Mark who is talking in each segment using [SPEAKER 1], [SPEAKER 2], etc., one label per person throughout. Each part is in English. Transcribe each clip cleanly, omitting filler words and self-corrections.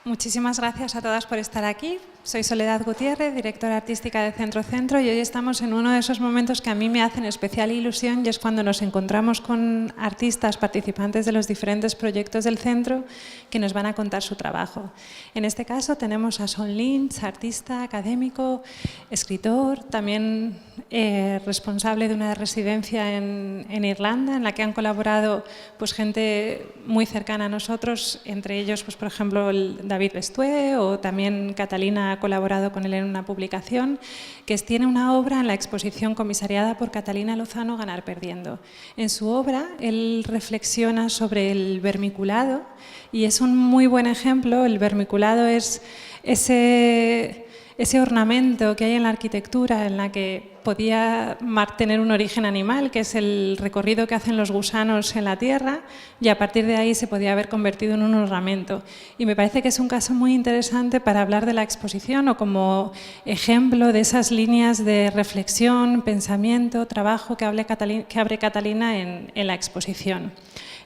[SPEAKER 1] Muchísimas gracias a todas por estar aquí. Soy Soledad Gutiérrez, directora artística de Centro Centro, y hoy estamos en uno de esos momentos que a mí me hacen especial ilusión, y es cuando nos encontramos con artistas participantes de los diferentes proyectos del centro que nos van a contar su trabajo. En este caso tenemos a Sean Lynch, artista, académico, escritor, también responsable de una residencia en Irlanda, en la que han colaborado pues, gente muy cercana a nosotros, entre ellos, pues, por ejemplo, David Bestué, o también Catalina ha colaborado con él en una publicación, que tiene una obra en la exposición comisariada por Catalina Lozano, Ganar, perdiendo. En su obra, él reflexiona sobre el vermiculado, y es un muy buen ejemplo. El vermiculado es ese ornamento que hay en la arquitectura, en la que podía tener un origen animal, que es el recorrido que hacen los gusanos en la tierra, y a partir de ahí se podía haber convertido en un ornamento. Y me parece que es un caso muy interesante para hablar de la exposición, o como ejemplo de esas líneas de reflexión, pensamiento, trabajo que abre Catalina en la exposición.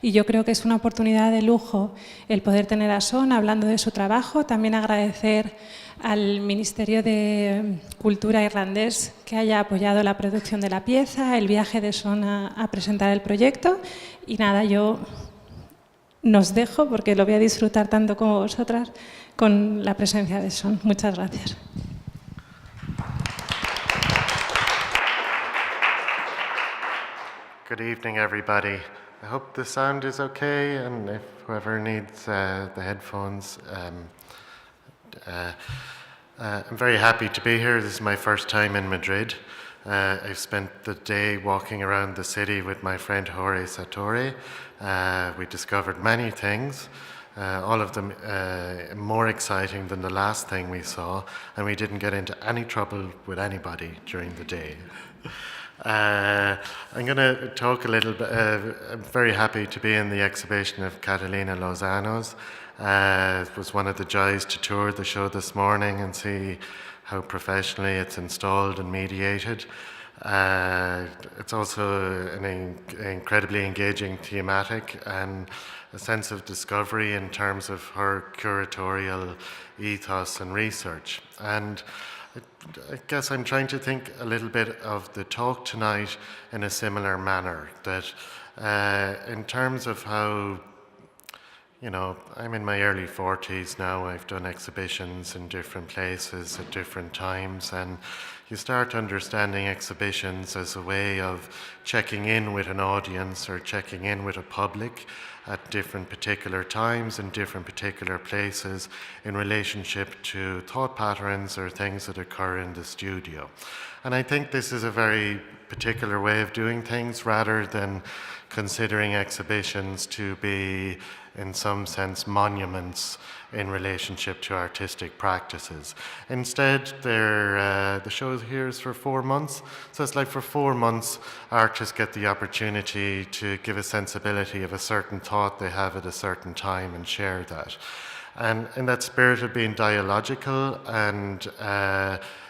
[SPEAKER 1] Y yo creo que es una oportunidad de lujo el poder tener a Sean hablando de su trabajo. También agradecer al Ministerio de Cultura irlandés que haya apoyado la producción de la pieza, el viaje de Sean a presentar el proyecto. Y nada, yo nos dejo, porque lo voy a disfrutar tanto como vosotras, con la presencia de Sean. Muchas gracias.
[SPEAKER 2] Good evening, everybody. I hope the sound is okay, and if whoever needs the headphones, I'm very happy to be here. This is my first time in Madrid. I've spent the day walking around the city with my friend Jorge Satori. We discovered many things, all of them more exciting than the last thing we saw, and we didn't get into any trouble with anybody during the day. I'm going to talk a little bit. I'm very happy to be in the exhibition of Catalina Lozano's. It was one of the joys to tour the show this morning and see how professionally it's installed and mediated. It's also an incredibly engaging thematic and a sense of discovery in terms of her curatorial ethos and research. And I guess I'm trying to think a little bit of the talk tonight in a similar manner, that in terms of how, you know, I'm in my early 40s now. I've done exhibitions in different places at different times, and you start understanding exhibitions as a way of checking in with an audience or checking in with a public at different particular times in different particular places in relationship to thought patterns or things that occur in the studio. And I think this is a very particular way of doing things, rather than considering exhibitions to be, in some sense, monuments in relationship to artistic practices. Instead, the show here is for 4 months. So it's like for 4 months, artists get the opportunity to give a sensibility of a certain thought they have at a certain time and share that. And in that spirit of being dialogical and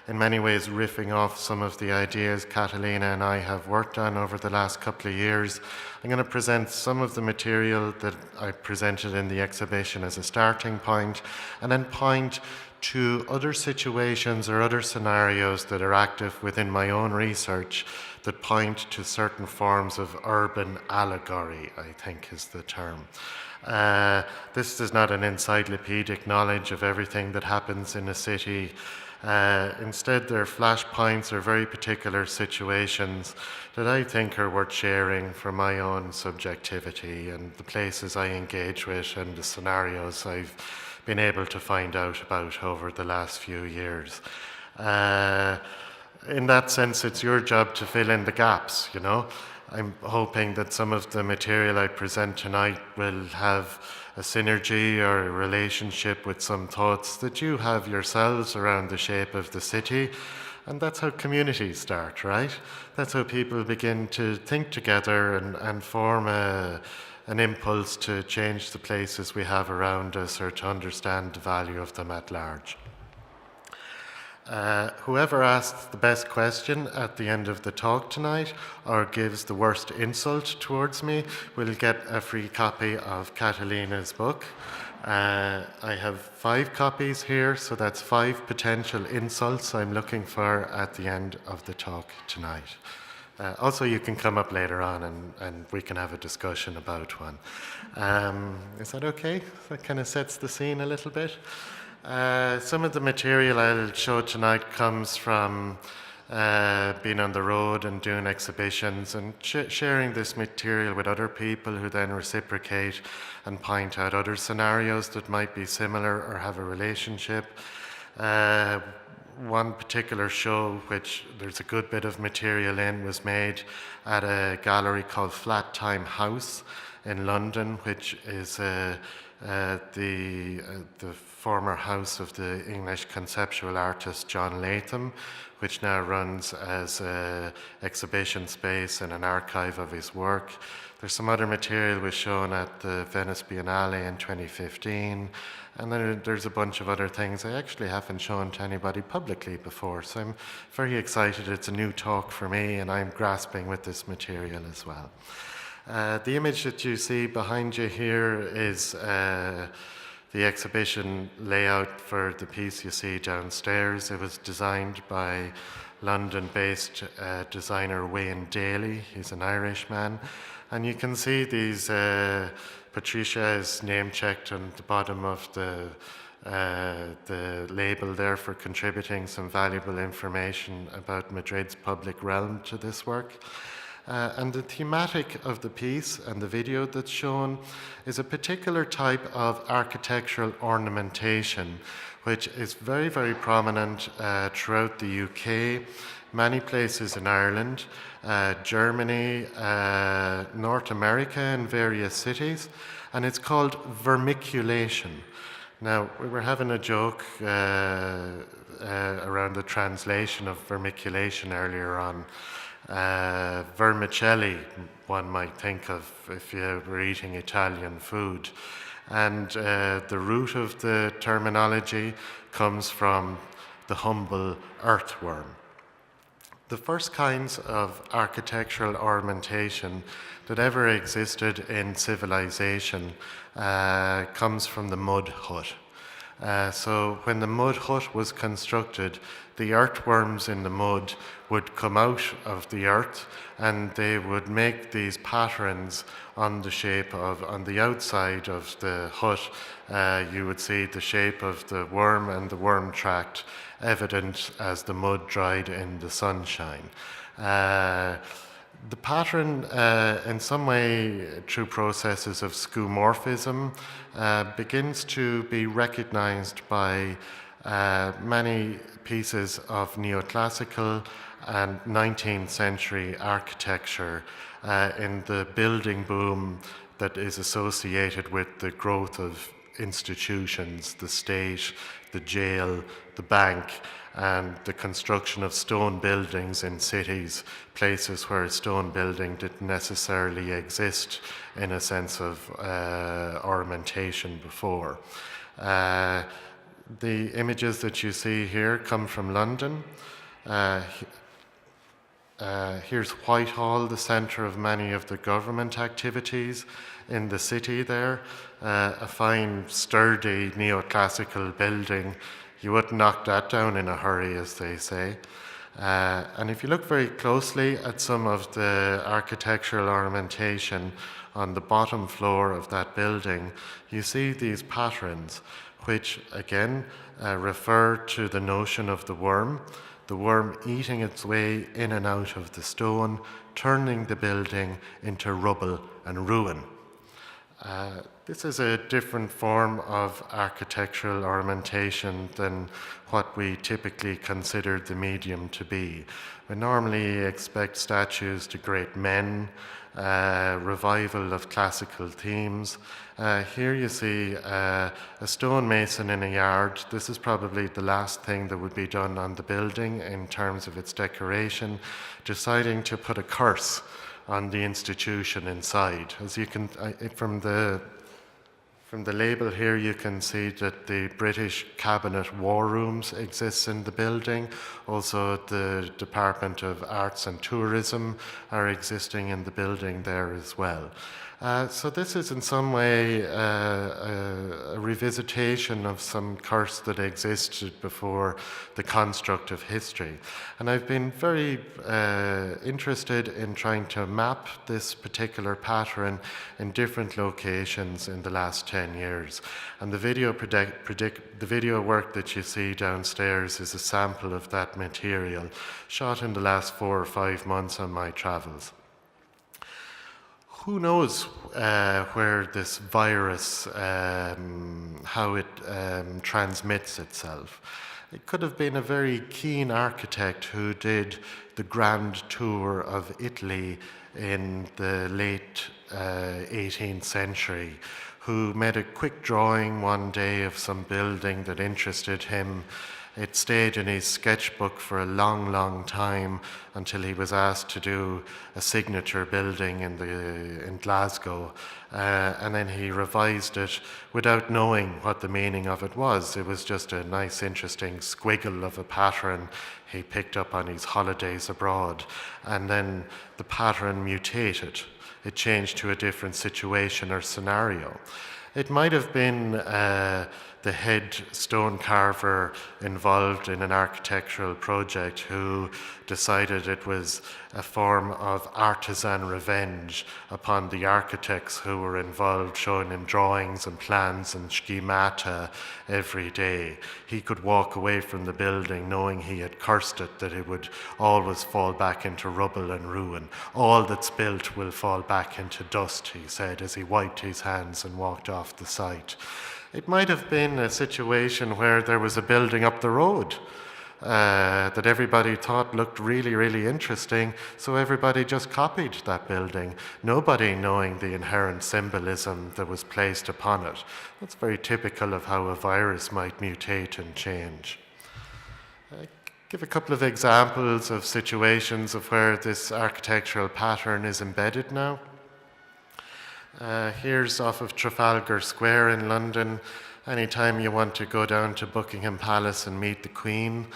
[SPEAKER 2] in many ways riffing off some of the ideas Catalina and I have worked on over the last couple of years, I'm going to present some of the material that I presented in the exhibition as a starting point, and then point to other situations or other scenarios that are active within my own research that point to certain forms of urban allegory, I think is the term. This is not an encyclopedic knowledge of everything that happens in a city. Instead, they're flashpoints or very particular situations that I think are worth sharing for my own subjectivity and the places I engage with and the scenarios I've been able to find out about over the last few years. In that sense, it's your job to fill in the gaps, you know. I'm hoping that some of the material I present tonight will have a synergy or a relationship with some thoughts that you have yourselves around the shape of the city. And that's how communities start, right? That's how people begin to think together and form an impulse to change the places we have around us or to understand the value of them at large. Whoever asks the best question at the end of the talk tonight or gives the worst insult towards me will get a free copy of Catalina's book. I have 5 copies here, so that's 5 potential insults I'm looking for at the end of the talk tonight. Also, you can come up later on and we can have a discussion about one. Is that okay? That kind of sets the scene a little bit. Some of the material I'll show tonight comes from being on the road and doing exhibitions and sharing this material with other people who then reciprocate and point out other scenarios that might be similar or have a relationship. One particular show, which there's a good bit of material in, was made at a gallery called Flat Time House in London, which is the former house of the English conceptual artist John Latham, which now runs as an exhibition space and an archive of his work. There's some other material was shown at the Venice Biennale in 2015, and then there's a bunch of other things I actually haven't shown to anybody publicly before, so I'm very excited. It's a new talk for me, and I'm grasping with this material as well. The image that you see behind you here is the exhibition layout for the piece you see downstairs. It was designed by London-based designer Wayne Daly. He's an Irishman. And you can see these, Patricia is name-checked on the bottom of the label there for contributing some valuable information about Madrid's public realm to this work. And the thematic of the piece and the video that's shown is a particular type of architectural ornamentation, which is very, very prominent throughout the UK, many places in Ireland, Germany, North America in various cities, and it's called vermiculation. Now, we were having a joke around the translation of vermiculation earlier on. Vermicelli, one might think of if you were eating Italian food. And the root of the terminology comes from the humble earthworm. The first kinds of architectural ornamentation that ever existed in civilization comes from the mud hut. So when the mud hut was constructed, the earthworms in the mud would come out of the earth and they would make these patterns on the outside of the hut. You would see the shape of the worm and the worm tract evident as the mud dried in the sunshine. The pattern, in some way, through processes of skeuomorphism, begins to be recognized by many pieces of neoclassical and 19th century architecture in the building boom that is associated with the growth of institutions, the state, the jail, the bank, and the construction of stone buildings in cities, places where a stone building didn't necessarily exist in a sense of ornamentation before. The images that you see here come from London. Here's Whitehall, the centre of many of the government activities in the city there. A fine, sturdy, neoclassical building. You wouldn't knock that down in a hurry, as they say. And if you look very closely at some of the architectural ornamentation on the bottom floor of that building, you see these patterns, which again refer to the notion of the worm eating its way in and out of the stone, turning the building into rubble and ruin. This is a different form of architectural ornamentation than what we typically consider the medium to be. We normally expect statues to great men, revival of classical themes. Here you see a stonemason in a yard. This is probably the last thing that would be done on the building in terms of its decoration, deciding to put a curse on the institution inside. As you can, From the label here, you can see that the British Cabinet War Rooms exists in the building. Also, the Department of Arts and Tourism are existing in the building there as well. So this is in some way a revisitation of some curse that existed before the construct of history. And I've been very interested in trying to map this particular pattern in different locations in the last 10 years. And the video work that you see downstairs is a sample of that material shot in the last 4 or 5 months on my travels. Who knows where this virus, how it transmits itself? It could have been a very keen architect who did the grand tour of Italy in the late 18th century, who made a quick drawing one day of some building that interested him. It stayed in his sketchbook for a long, long time until he was asked to do a signature building in Glasgow. And then he revised it without knowing what the meaning of it was. It was just a nice, interesting squiggle of a pattern he picked up on his holidays abroad. And then the pattern mutated. It changed to a different situation or scenario. It might have been the head stone carver involved in an architectural project who decided it was a form of artisan revenge upon the architects who were involved, showing him drawings and plans and schemata every day. He could walk away from the building knowing he had cursed it, that it would always fall back into rubble and ruin. All that's built will fall back into dust, he said, as he wiped his hands and walked off the site. It might have been a situation where there was a building up the road that everybody thought looked really, really interesting, so everybody just copied that building, nobody knowing the inherent symbolism that was placed upon it. That's very typical of how a virus might mutate and change. Give a couple of examples of situations of where this architectural pattern is embedded now. Here's off of Trafalgar Square in London. Anytime you want to go down to Buckingham Palace and meet the Queen,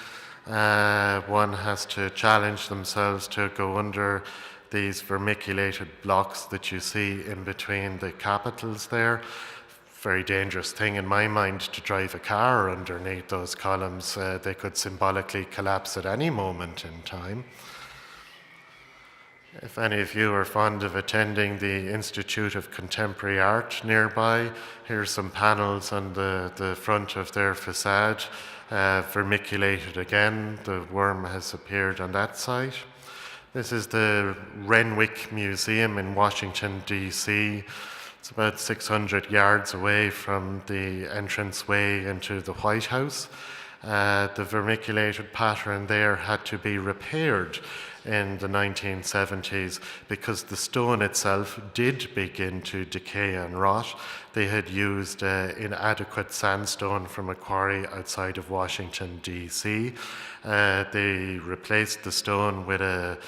[SPEAKER 2] one has to challenge themselves to go under these vermiculated blocks that you see in between the capitals there. Very dangerous thing in my mind to drive a car underneath those columns. They could symbolically collapse at any moment in time. If any of you are fond of attending the Institute of Contemporary Art nearby, here's some panels on the front of their facade, vermiculated again. The worm has appeared on that site. This is the Renwick Museum in Washington, D.C. It's about 600 yards away from the entranceway into the White House. The vermiculated pattern there had to be repaired in the 1970s because the stone itself did begin to decay and rot. They had used inadequate sandstone from a quarry outside of Washington, D.C. They replaced the stone with a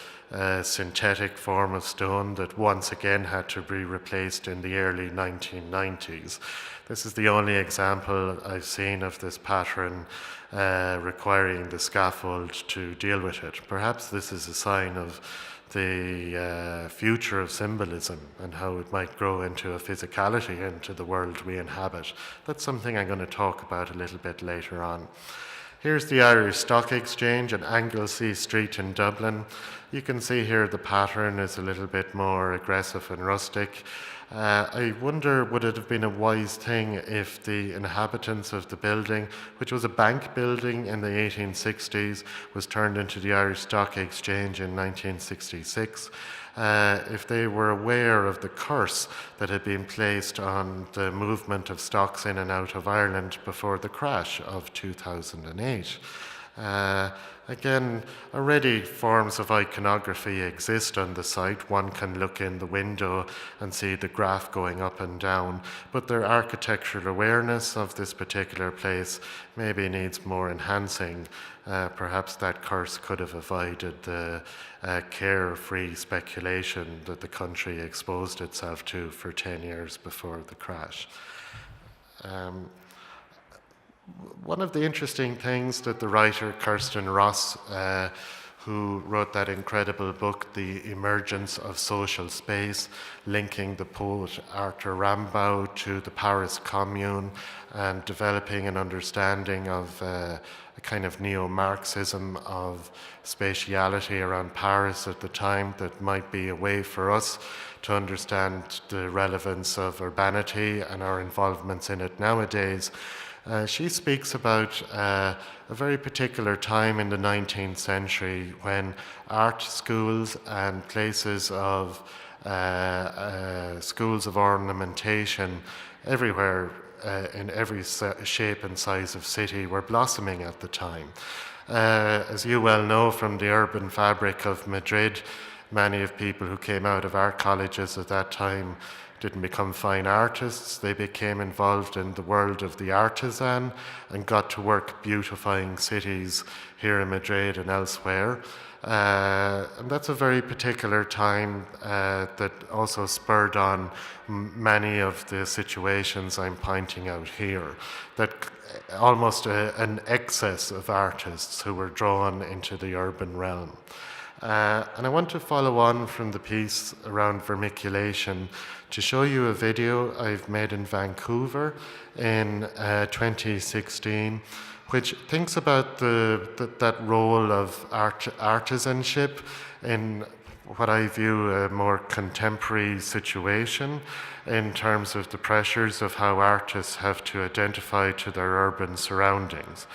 [SPEAKER 2] synthetic form of stone that once again had to be replaced in the early 1990s. This is the only example I've seen of this pattern requiring the scaffold to deal with it. Perhaps this is a sign of the future of symbolism and how it might grow into a physicality into the world we inhabit. That's something I'm going to talk about a little bit later on. Here's the Irish Stock Exchange at Anglesey Street in Dublin. You can see here the pattern is a little bit more aggressive and rustic. I wonder, would it have been a wise thing if the inhabitants of the building, which was a bank building in the 1860s, was turned into the Irish Stock Exchange in 1966, if they were aware of the curse that had been placed on the movement of stocks in and out of Ireland before the crash of 2008. Again, already forms of iconography exist on the site. One can look in the window and see the graph going up and down, but their architectural awareness of this particular place maybe needs more enhancing. Perhaps that curse could have avoided the carefree speculation that the country exposed itself to for 10 years before the crash. One of the interesting things that the writer Kirsten Ross, who wrote that incredible book, The Emergence of Social Space, linking the poet Arthur Rimbaud to the Paris Commune and developing an understanding of a kind of neo-Marxism of spatiality around Paris at the time that might be a way for us to understand the relevance of urbanity and our involvements in it nowadays. She speaks about a very particular time in the 19th century when art schools and places of schools of ornamentation everywhere in every shape and size of city were blossoming at the time. As you well know from the urban fabric of Madrid, many of people who came out of art colleges at that time didn't become fine artists. They became involved in the world of the artisan and got to work beautifying cities here in Madrid and elsewhere. And that's a very particular time that also spurred on many of the situations I'm pointing out here, that almost an excess of artists who were drawn into the urban realm. And I want to follow on from the piece around vermiculation to show you a video I've made in Vancouver in 2016, which thinks about that role of artisanship in what I view a more contemporary situation in terms of the pressures of how artists have to identify to their urban surroundings.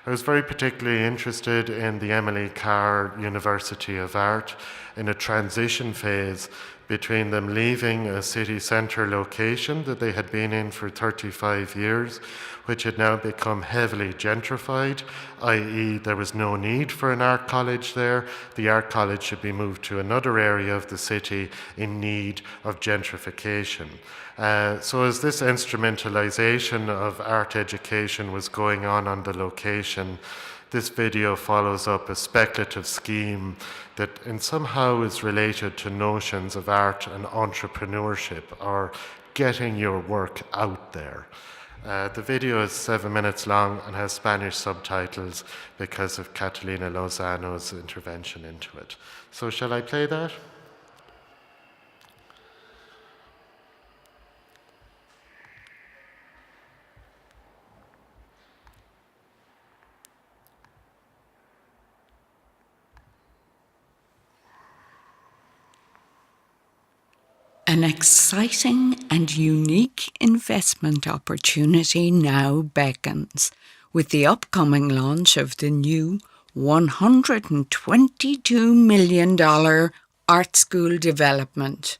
[SPEAKER 2] I was very particularly interested in the Emily Carr University of Art in a transition phase between them leaving a city centre location that they had been in for 35 years, which had now become heavily gentrified, i.e. there was no need for an art college there. The art college should be moved to another area of the city in need of gentrification. So as this instrumentalization of art education was going on the location, this video follows up a speculative scheme that in somehow is related to notions of art and entrepreneurship, or getting your work out there. The video is 7 minutes long and has Spanish subtitles because of Catalina Lozano's intervention into it. So shall I play that?
[SPEAKER 3] An exciting and unique investment opportunity now beckons with the upcoming launch of the new $122 million art school development.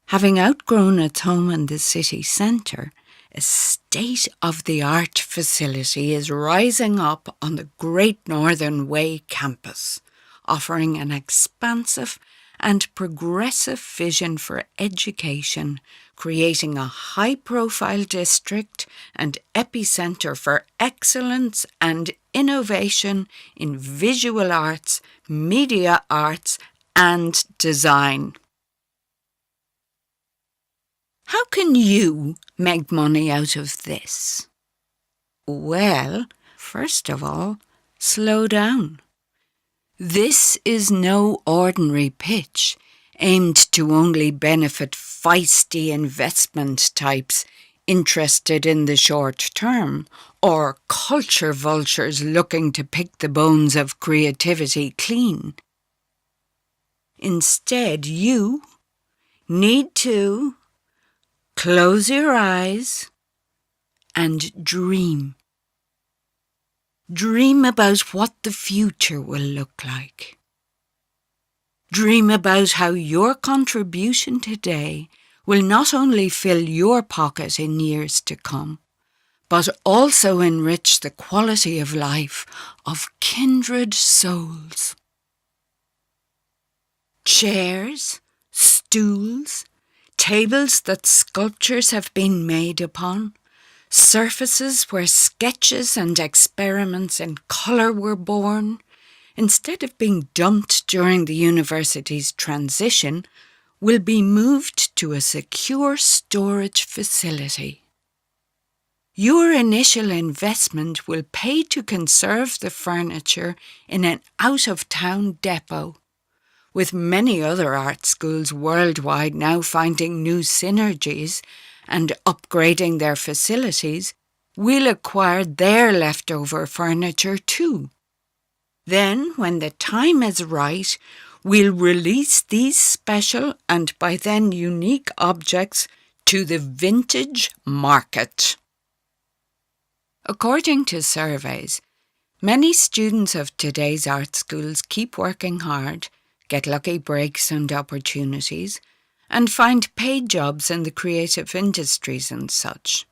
[SPEAKER 3] Having outgrown its home in the city centre, a state-of-the-art facility is rising up on the Great Northern Way campus, offering an expansive and progressive vision for education, creating a high-profile district and epicentre for excellence and innovation in visual arts, media arts and design. How can you make money out of this? Well, first of all, slow down. This is no ordinary pitch aimed to only benefit feisty investment types interested in the short term, or culture vultures looking to pick the bones of creativity clean. Instead, you need to close your eyes and dream. Dream about what the future will look like. Dream about how your contribution today will not only fill your pocket in years to come, but also enrich the quality of life of kindred souls. Chairs, stools, tables that sculptures have been made upon, surfaces where sketches and experiments in colour were born, instead of being dumped during the university's transition, will be moved to a secure storage facility. Your initial investment will pay to conserve the furniture in an out-of-town depot. With many other art schools worldwide now finding new synergies and upgrading their facilities, we'll acquire their leftover furniture too. Then, when the time is right, we'll release these special and by then unique objects to the vintage market. According to surveys, many students of today's art schools keep working hard, get lucky breaks and opportunities, and find paid jobs in the creative industries and such.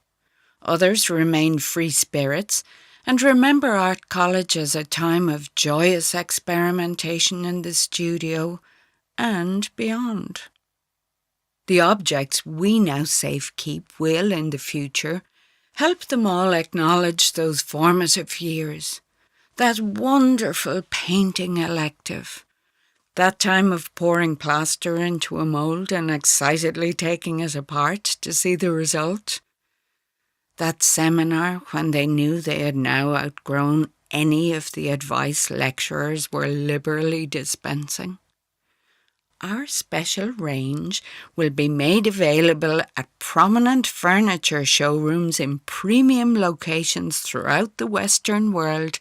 [SPEAKER 3] Others remain free spirits and remember art college as a time of joyous experimentation in the studio and beyond. The objects we now safekeep will, in the future, help them all acknowledge those formative years, that wonderful painting elective, that time of pouring plaster into a mould and excitedly taking it apart to see the result, that seminar when they knew they had now outgrown any of the advice lecturers were liberally dispensing. Our special range will be made available at prominent furniture showrooms in premium locations throughout the Western world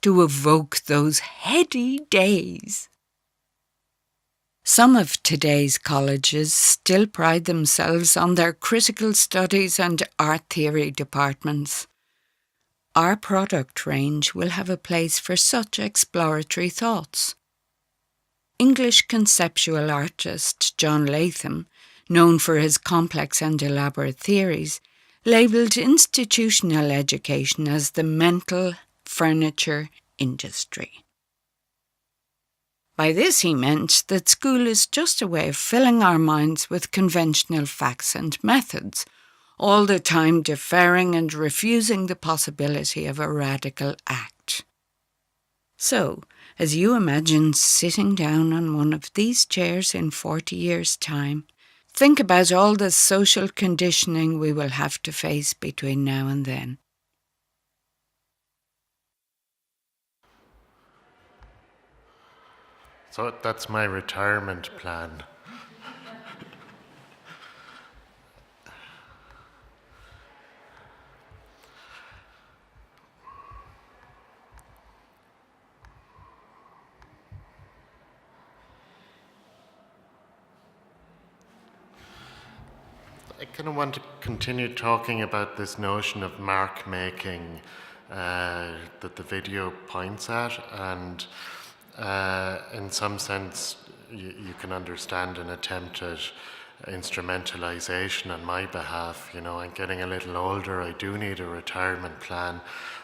[SPEAKER 3] to evoke those heady days. Some of today's colleges still pride themselves on their critical studies and art theory departments. Our product range will have a place for such exploratory thoughts. English conceptual artist John Latham, known for his complex and elaborate theories, labelled institutional education as the mental furniture industry. By this he meant that school is just a way of filling our minds with conventional facts and methods, all the time deferring and refusing the possibility of a radical act. So, as you imagine sitting down on one of these chairs in 40 years' time, think about all the social conditioning we will have to face between now and then.
[SPEAKER 2] So that's my retirement plan. I kind of want to continue talking about this notion of mark making that the video points at, and in some sense you can understand an attempt at instrumentalization on my behalf. You know, I'm getting a little older, I do need a retirement plan.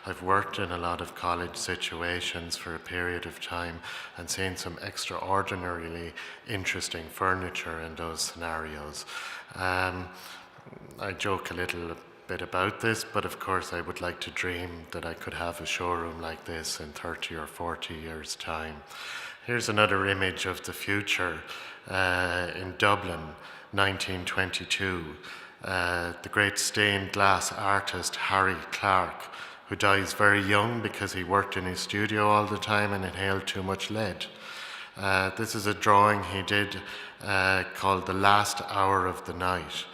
[SPEAKER 2] I've worked in a lot of college situations for a period of time and seen some extraordinarily interesting furniture in those scenarios. I joke a little bit about this, but of course I would like to dream that I could have a showroom like this in 30 or 40 years' time. Here's another image of the future in Dublin, 1922. The great stained glass artist Harry Clarke, who dies very young because he worked in his studio all the time and inhaled too much lead. This is a drawing he did called The Last Hour of the Night.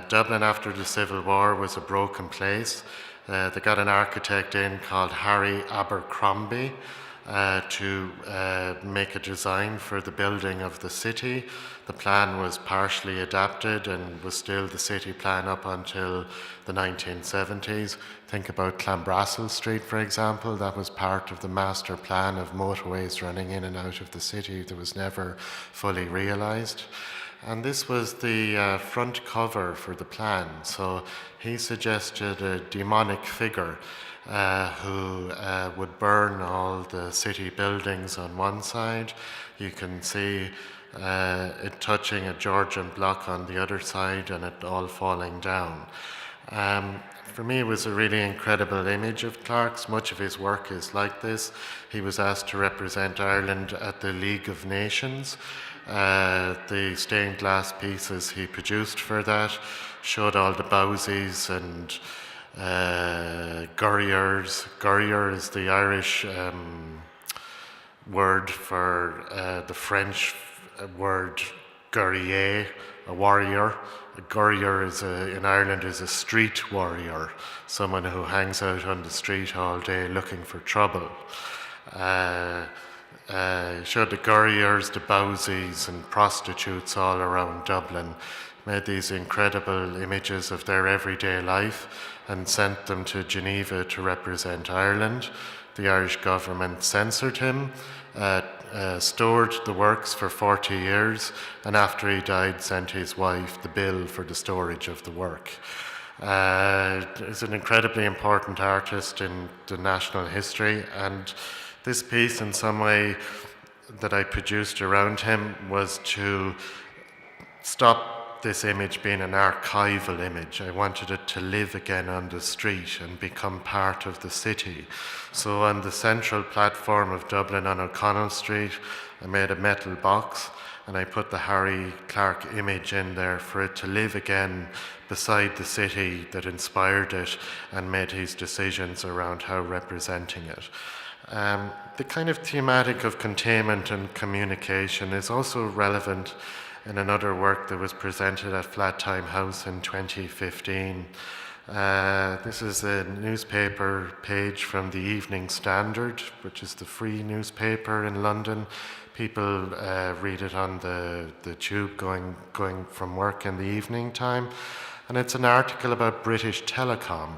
[SPEAKER 2] Dublin after the Civil War was a broken place. They got an architect in called Harry Abercrombie to make a design for the building of the city. The plan was partially adapted and was still the city plan up until the 1970s. Think about Clanbrassil Street, for example. That was part of the master plan of motorways running in and out of the city that was never fully realised. And this was the front cover for the plan. So he suggested a demonic figure who would burn all the city buildings on one side. You can see it touching a Georgian block on the other side and it all falling down. For me, it was a really incredible image of Clarke's. Much of his work is like this. He was asked to represent Ireland at the League of Nations. The stained glass pieces he produced for that showed all the bowsies and Gurriers. Gurrier is the Irish word for the French word guerrier, a warrior. A gurrier in Ireland is a street warrior, someone who hangs out on the street all day looking for trouble. Showed the gurriers, the bowsies and prostitutes all around Dublin, made these incredible images of their everyday life and sent them to Geneva to represent Ireland. The Irish government censored him, stored the works for 40 years, and after he died sent his wife the bill for the storage of the work. He's an incredibly important artist in the national history, and this piece in some way that I produced around him was to stop this image being an archival image. I wanted it to live again on the street and become part of the city. So on the central platform of Dublin on O'Connell Street, I made a metal box and I put the Harry Clarke image in there for it to live again beside the city that inspired it and made his decisions around how representing it. The kind of thematic of containment and communication is also relevant in another work that was presented at Flat Time House in 2015. This is a newspaper page from the Evening Standard, which is the free newspaper in London. People read it on the tube going from work in the evening time. And it's an article about British Telecom,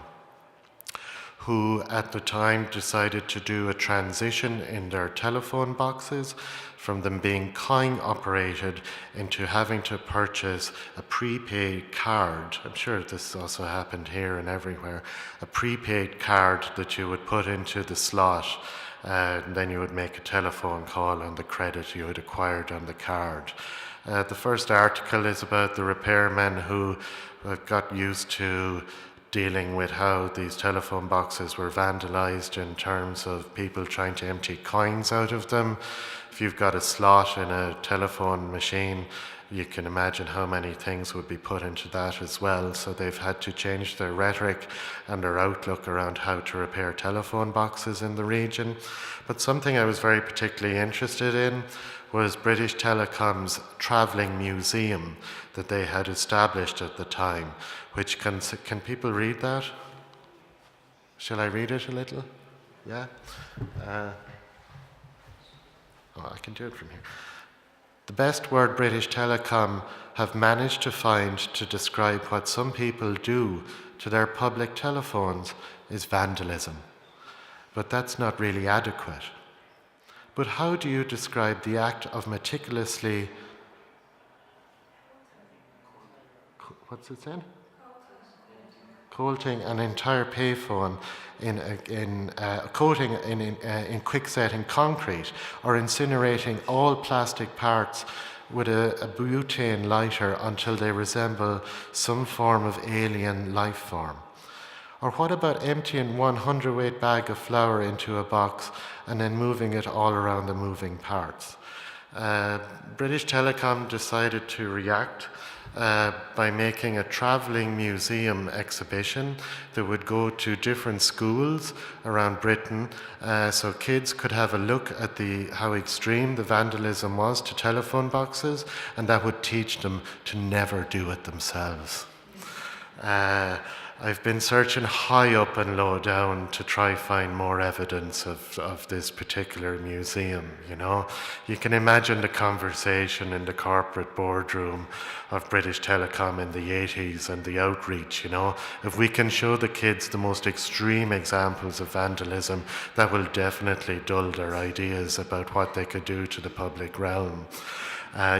[SPEAKER 2] who at the time decided to do a transition in their telephone boxes from them being coin operated into having to purchase a prepaid card. I'm sure this also happened here and everywhere. A prepaid card that you would put into the slot, and then you would make a telephone call on the credit you had acquired on the card. The first article is about the repairmen who got used to dealing with how these telephone boxes were vandalized in terms of people trying to empty coins out of them. If you've got a slot in a telephone machine, you can imagine how many things would be put into that as well. So they've had to change their rhetoric and their outlook around how to repair telephone boxes in the region. But something I was very particularly interested in was British Telecom's travelling museum that they had established at the time, which can people read that? Shall I read it a little? Yeah? I can do it from here. The best word British Telecom have managed to find to describe what some people do to their public telephones is vandalism. But that's not really adequate. But how do you describe the act of meticulously... What's it saying? Coating an entire payphone coating in quickset in concrete, or incinerating all plastic parts with a butane lighter until they resemble some form of alien life form? Or what about emptying 100-weight bag of flour into a box and then moving it all around the moving parts? British Telecom decided to react by making a travelling museum exhibition that would go to different schools around Britain, so kids could have a look at how extreme the vandalism was to telephone boxes, and that would teach them to never do it themselves. I've been searching high up and low down to try find more evidence of this particular museum, you know. You can imagine the conversation in the corporate boardroom of British Telecom in the 80s and the outreach, you know. If we can show the kids the most extreme examples of vandalism, that will definitely dull their ideas about what they could do to the public realm.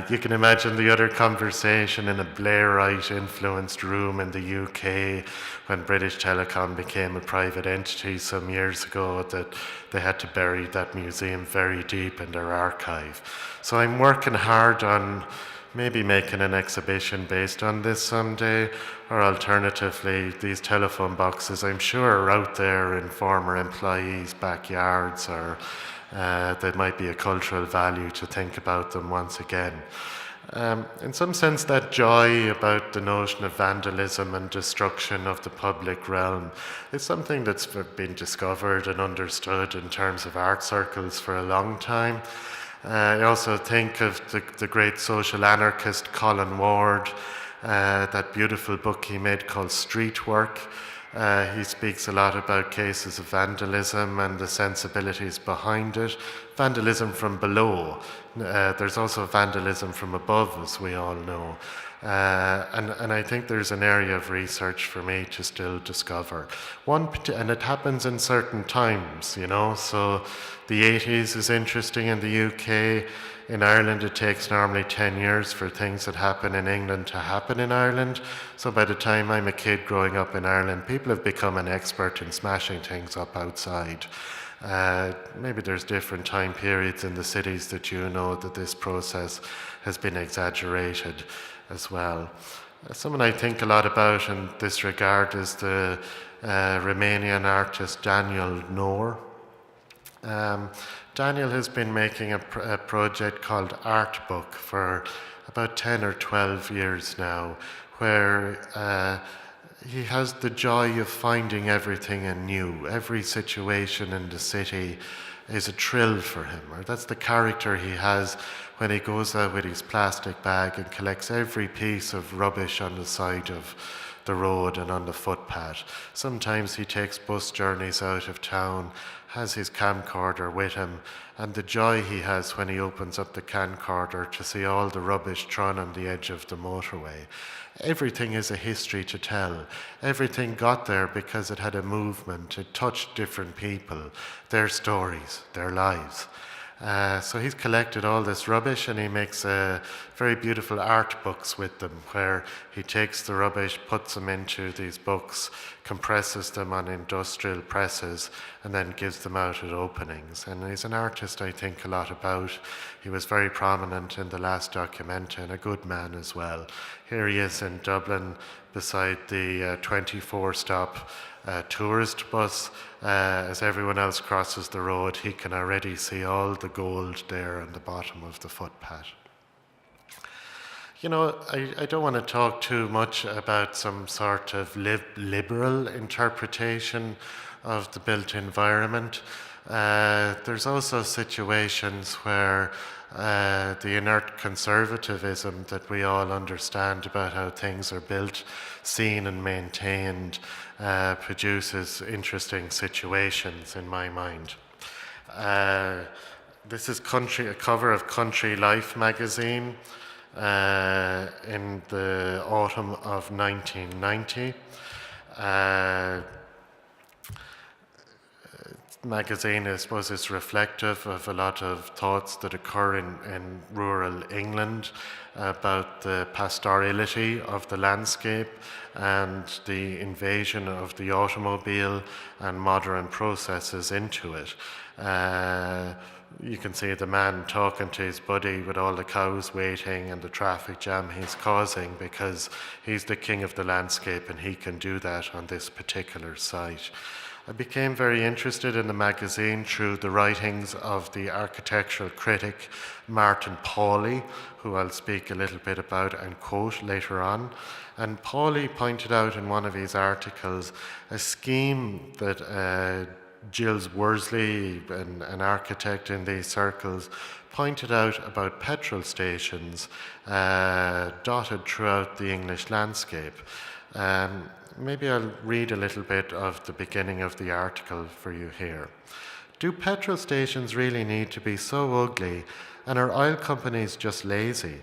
[SPEAKER 2] You can imagine the other conversation in a Blairite-influenced room in the UK when British Telecom became a private entity some years ago, that they had to bury that museum very deep in their archive. So I'm working hard on maybe making an exhibition based on this someday, or alternatively, these telephone boxes I'm sure are out there in former employees' backyards, or there might be a cultural value to think about them once again. In some sense, that joy about the notion of vandalism and destruction of the public realm is something that's been discovered and understood in terms of art circles for a long time. I also think of the great social anarchist Colin Ward, that beautiful book he made called Street Work. He speaks a lot about cases of vandalism and the sensibilities behind it. Vandalism from below. There's also vandalism from above, as we all know. And I think there's an area of research for me to still discover. And it happens in certain times, you know. So the 80s is interesting in the UK. In Ireland, it takes normally 10 years for things that happen in England to happen in Ireland. So by the time I'm a kid growing up in Ireland, people have become an expert in smashing things up outside. Maybe there's different time periods in the cities that you know that this process has been exaggerated as well. Someone I think a lot about in this regard is the Romanian artist Daniel Noor. Daniel has been making a project called Art Book for about 10 or 12 years now, where he has the joy of finding everything anew. Every situation in the city is a thrill for him, or that's the character he has when he goes out with his plastic bag and collects every piece of rubbish on the side of the road and on the footpath. Sometimes he takes bus journeys out of town, has his camcorder with him, and the joy he has when he opens up the camcorder to see all the rubbish thrown on the edge of the motorway. Everything is a history to tell. Everything got there because it had a movement. It touched different people, their stories, their lives. So he's collected all this rubbish and he makes very beautiful art books with them, where he takes the rubbish, puts them into these books, compresses them on industrial presses, and then gives them out at openings. And he's an artist I think a lot about. He was very prominent in the last Documenta and a good man as well. Here he is in Dublin beside the 24-stop tourist bus. As everyone else crosses the road, he can already see all the gold there on the bottom of the footpath. You know, I don't want to talk too much about some sort of liberal interpretation of the built environment. There's also situations where the inert conservatism that we all understand about how things are built, seen and maintained, produces interesting situations in my mind. This is a cover of Country Life magazine in the autumn of 1990. Magazine, I suppose, is reflective of a lot of thoughts that occur in rural England about the pastorality of the landscape and the invasion of the automobile and modern processes into it. You can see the man talking to his buddy with all the cows waiting and the traffic jam he's causing because he's the king of the landscape and he can do that on this particular site. I became very interested in the magazine through the writings of the architectural critic Martin Pawley, who I'll speak a little bit about and quote later on. And Pawley pointed out in one of his articles a scheme that Giles Worsley, an architect in these circles, pointed out about petrol stations dotted throughout the English landscape. Maybe I'll read a little bit of the beginning of the article for you here. Do petrol stations really need to be so ugly, and are oil companies just lazy?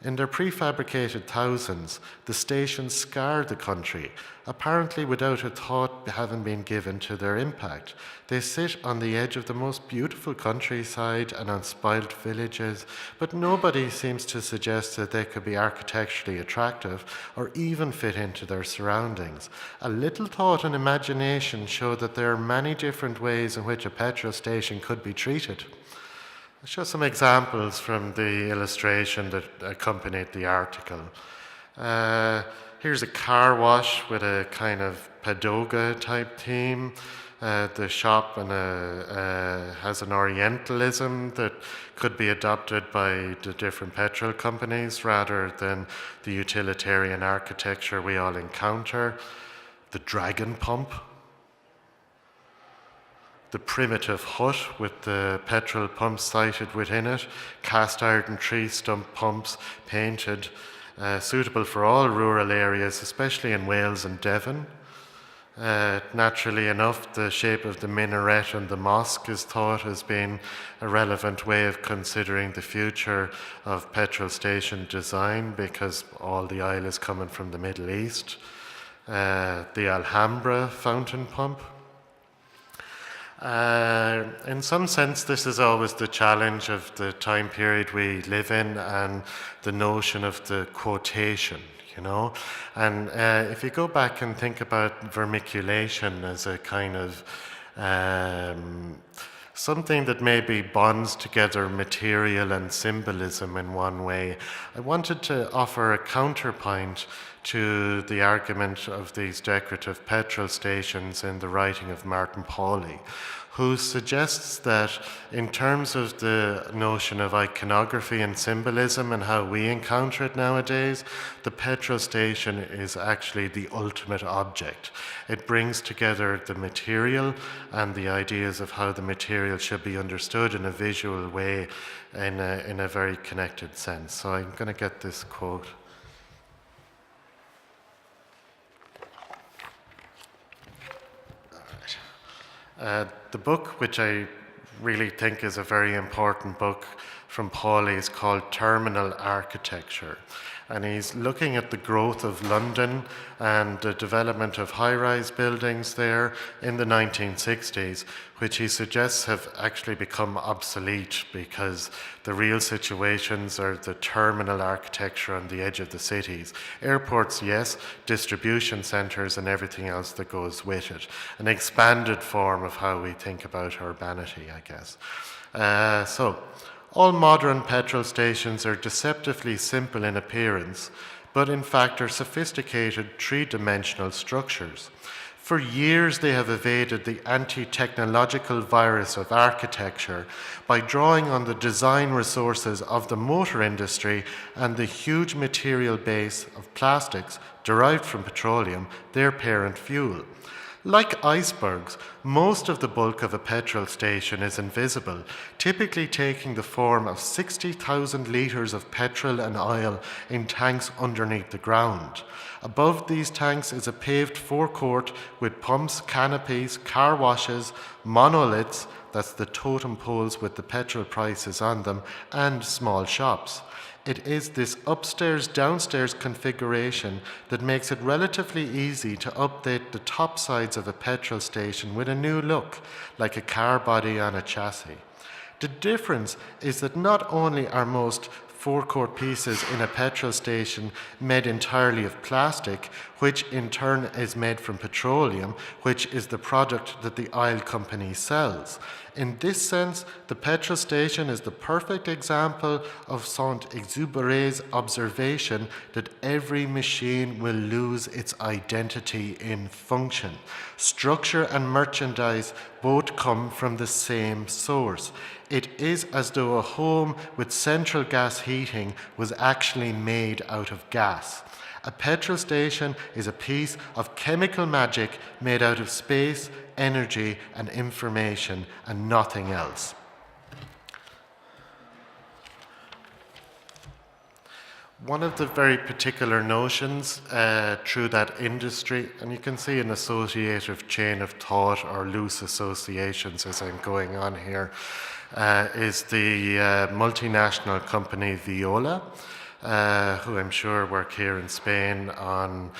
[SPEAKER 2] In their prefabricated thousands, the stations scar the country, apparently without a thought having been given to their impact. They sit on the edge of the most beautiful countryside and unspoilt villages, but nobody seems to suggest that they could be architecturally attractive or even fit into their surroundings. A little thought and imagination show that there are many different ways in which a petrol station could be treated. I'll show some examples from the illustration that accompanied the article. Here's a car wash with a kind of pagoda type theme. the shop and has an Orientalism that could be adopted by the different petrol companies rather than the utilitarian architecture we all encounter. The dragon pump, the primitive hut with the petrol pump sited within it, cast iron tree stump pumps painted, suitable for all rural areas, especially in Wales and Devon. Naturally enough, the shape of the minaret and the mosque is thought as being a relevant way of considering the future of petrol station design, because all the oil is coming from the Middle East. The Alhambra fountain pump. In some sense, this is always the challenge of the time period we live in and the notion of the quotation, you know. And if you go back and think about vermiculation as a kind of something that maybe bonds together material and symbolism in one way, I wanted to offer a counterpoint to the argument of these decorative petrol stations in the writing of Martin Pauly, who suggests that in terms of the notion of iconography and symbolism and how we encounter it nowadays, the petrol station is actually the ultimate object. It brings together the material and the ideas of how the material should be understood in a visual way in a very connected sense. So I'm going to get this quote. The book, which I really think is a very important book from Pauly, is called Terminal Architecture. And he's looking at the growth of London and the development of high-rise buildings there in the 1960s, which he suggests have actually become obsolete because the real situations are the terminal architecture on the edge of the cities. Airports, yes, distribution centres and everything else that goes with it. An expanded form of how we think about urbanity, I guess. All modern petrol stations are deceptively simple in appearance, but in fact are sophisticated three-dimensional structures. For years they have evaded the anti-technological virus of architecture by drawing on the design resources of the motor industry and the huge material base of plastics derived from petroleum, their parent fuel. Like icebergs, most of the bulk of a petrol station is invisible, typically taking the form of 60,000 litres of petrol and oil in tanks underneath the ground. Above these tanks is a paved forecourt with pumps, canopies, car washes, monoliths, that's the totem poles with the petrol prices on them, and small shops. It is this upstairs-downstairs configuration that makes it relatively easy to update the top sides of a petrol station with a new look, like a car body on a chassis. The difference is that not only are most forecourt pieces in a petrol station made entirely of plastic, which in turn is made from petroleum, which is the product that the oil company sells. In this sense, the petrol station is the perfect example of Saint-Exupéry's observation that every machine will lose its identity in function. Structure and merchandise both come from the same source. It is as though a home with central gas heating was actually made out of gas. A petrol station is a piece of chemical magic made out of space, energy, and information, and nothing else. One of the very particular notions through that industry, and you can see an associative chain of thought or loose associations as I'm going on here, is the multinational company Veolia, who I'm sure work here in Spain on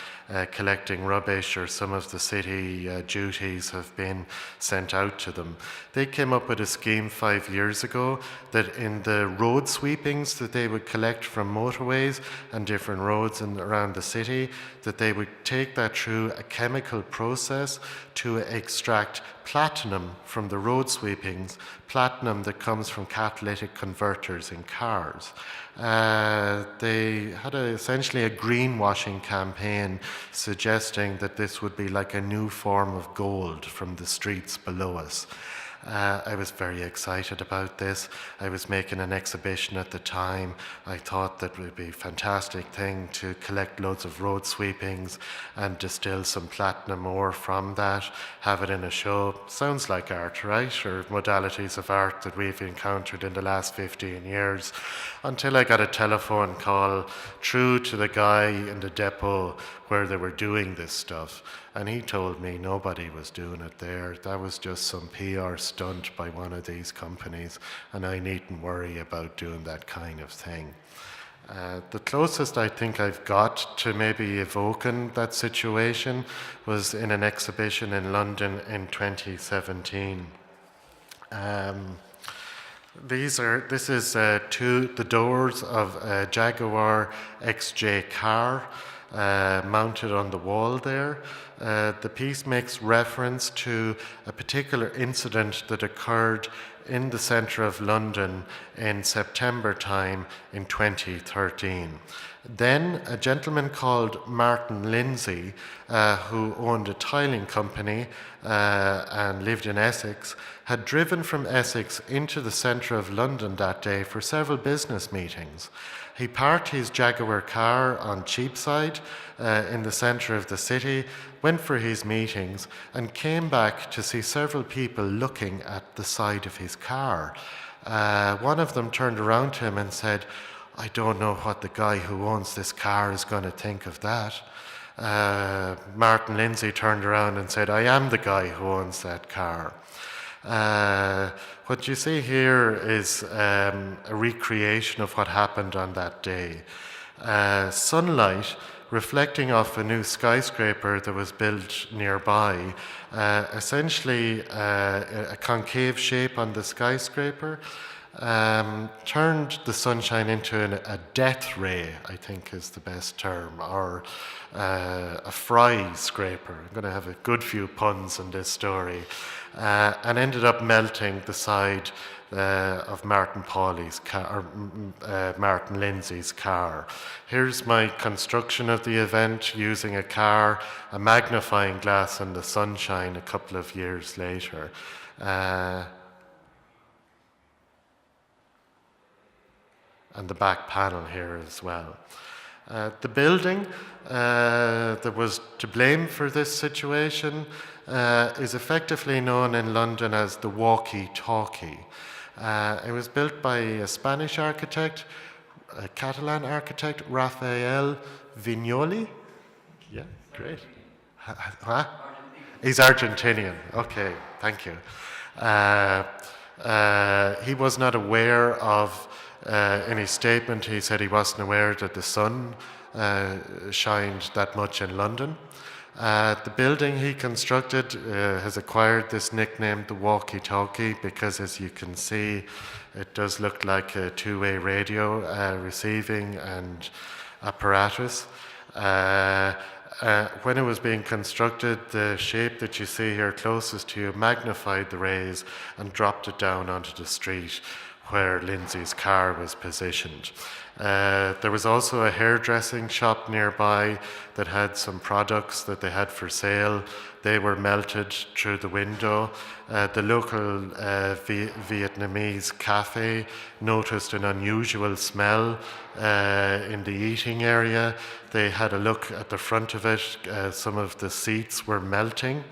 [SPEAKER 2] collecting rubbish, or some of the city duties have been sent out to them. They came up with a scheme 5 years ago that in the road sweepings that they would collect from motorways and different roads around the city, that they would take that through a chemical process to extract platinum from the road sweepings, platinum that comes from catalytic converters in cars. They had essentially a greenwashing campaign suggesting that this would be like a new form of gold from the streets below us. I was very excited about this. I was making an exhibition at the time. I thought that would be a fantastic thing to collect loads of road sweepings and distill some platinum ore from that, have it in a show. Sounds like art, right? Or modalities of art that we've encountered in the last 15 years, until I got a telephone call through to the guy in the depot where they were doing this stuff. And he told me nobody was doing it there. That was just some PR stunt by one of these companies, and I needn't worry about doing that kind of thing. The closest I think I've got to maybe evoking that situation was in an exhibition in London in 2017. This is the doors of a Jaguar XJ car mounted on the wall there. The piece makes reference to a particular incident that occurred in the centre of London in September time in 2013. Then a gentleman called Martin Lindsay, who owned a tiling company and lived in Essex, had driven from Essex into the centre of London that day for several business meetings. He parked his Jaguar car on Cheapside in the centre of the city, went for his meetings, and came back to see several people looking at the side of his car. One of them turned around to him and said, "I don't know what the guy who owns this car is going to think of that." Martin Lindsay turned around and said, "I am the guy who owns that car." What you see here is a recreation of what happened on that day. Sunlight reflecting off a new skyscraper that was built nearby, essentially a concave shape on the skyscraper, turned the sunshine into a death ray, I think is the best term, or a fry scraper. I'm going to have a good few puns in this story, and ended up melting the side of Martin Lindsay's car. Here's my construction of the event using a car, a magnifying glass, and the sunshine a couple of years later. And the back panel here as well. The building that was to blame for this situation is effectively known in London as the walkie-talkie. It was built by a Spanish architect, a Catalan architect, Rafael Viñoly. Yeah, great. Huh? He's Argentinian. Okay, thank you. He was not aware of, in his statement, he said he wasn't aware that the sun shined that much in London. The building he constructed has acquired this nickname, the walkie-talkie, because as you can see, it does look like a two-way radio receiving and apparatus. When it was being constructed, the shape that you see here closest to you magnified the rays and dropped it down onto the street where Lindsay's car was positioned. There was also a hairdressing shop nearby that had some products that they had for sale. They were melted through the window. The local Vietnamese cafe noticed an unusual smell in the eating area. They had a look at the front of it. Some of the seats were melting.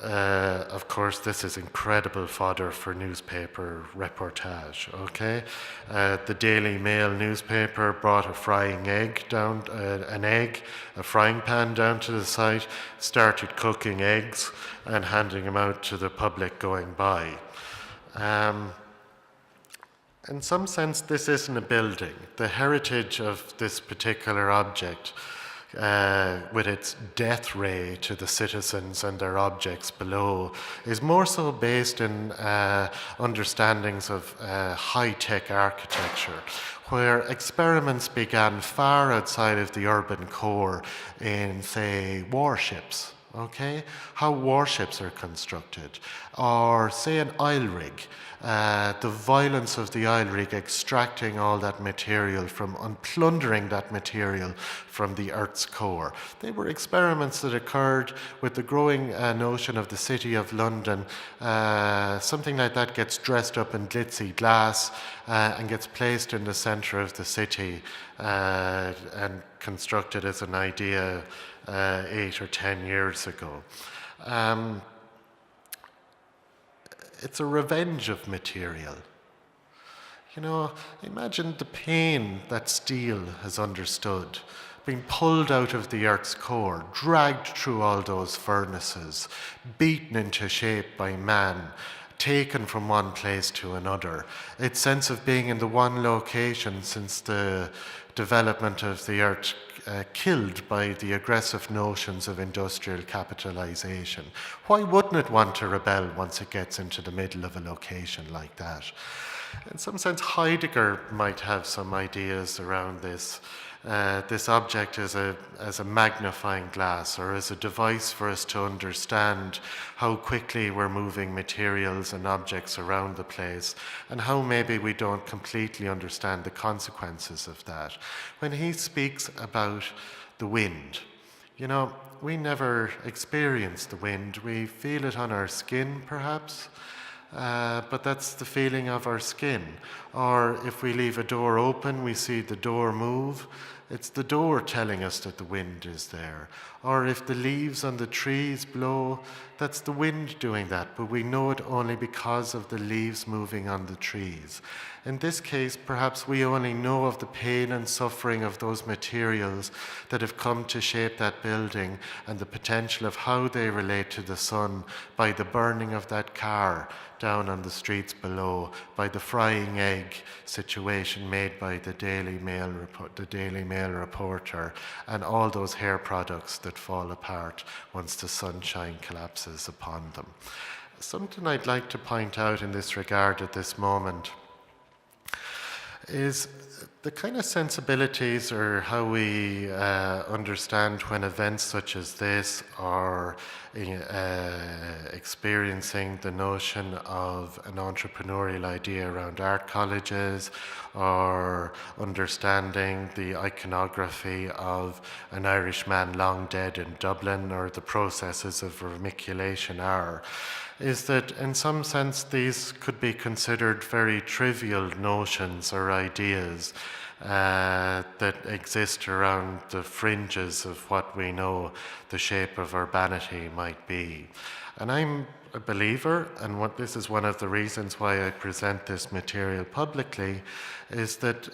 [SPEAKER 2] Of course, this is incredible fodder for newspaper reportage, okay? The Daily Mail newspaper brought a frying egg down, a frying pan down to the site, started cooking eggs and handing them out to the public going by. In some sense, this isn't a building. The heritage of this particular object, with its death ray to the citizens and their objects below, is more so based in understandings of high-tech architecture, where experiments began far outside of the urban core in, say, warships. okay? How warships are constructed, or say an oil rig, the violence of the oil rig extracting all that material from, plundering that material from the Earth's core. They were experiments that occurred with the growing notion of the City of London. Something like that gets dressed up in glitzy glass and gets placed in the centre of the city and constructed as an idea 8 or 10 years ago. It's a revenge of material. You know, imagine the pain that steel has understood, being pulled out of the Earth's core, dragged through all those furnaces, beaten into shape by man, taken from one place to another. Its sense of being in the one location since the development of the Earth, killed by the aggressive notions of industrial capitalization. Why wouldn't it want to rebel once it gets into the middle of a location like that? In some sense, Heidegger might have some ideas around this. This object as a magnifying glass, or as a device for us to understand how quickly we're moving materials and objects around the place, and how maybe we don't completely understand the consequences of that. When he speaks about the wind, you know, we never experience the wind. We feel it on our skin, perhaps. But that's the feeling of our skin. Or if we leave a door open, we see the door move. It's the door telling us that the wind is there. Or if the leaves on the trees blow, that's the wind doing that, but we know it only because of the leaves moving on the trees. In this case, perhaps we only know of the pain and suffering of those materials that have come to shape that building and the potential of how they relate to the sun by the burning of that car down on the streets below, by the frying egg situation made by the Daily Mail reporter, and all those hair products that fall apart once the sunshine collapses upon them. Something I'd like to point out in this regard at this moment is the kind of sensibilities, or how we understand when events such as this are experiencing the notion of an entrepreneurial idea around art colleges, or understanding the iconography of an Irish man long dead in Dublin, or the processes of vermiculation are, is that in some sense these could be considered very trivial notions or ideas that exist around the fringes of what we know the shape of urbanity might be. And I'm a believer, and this is one of the reasons why I present this material publicly, is that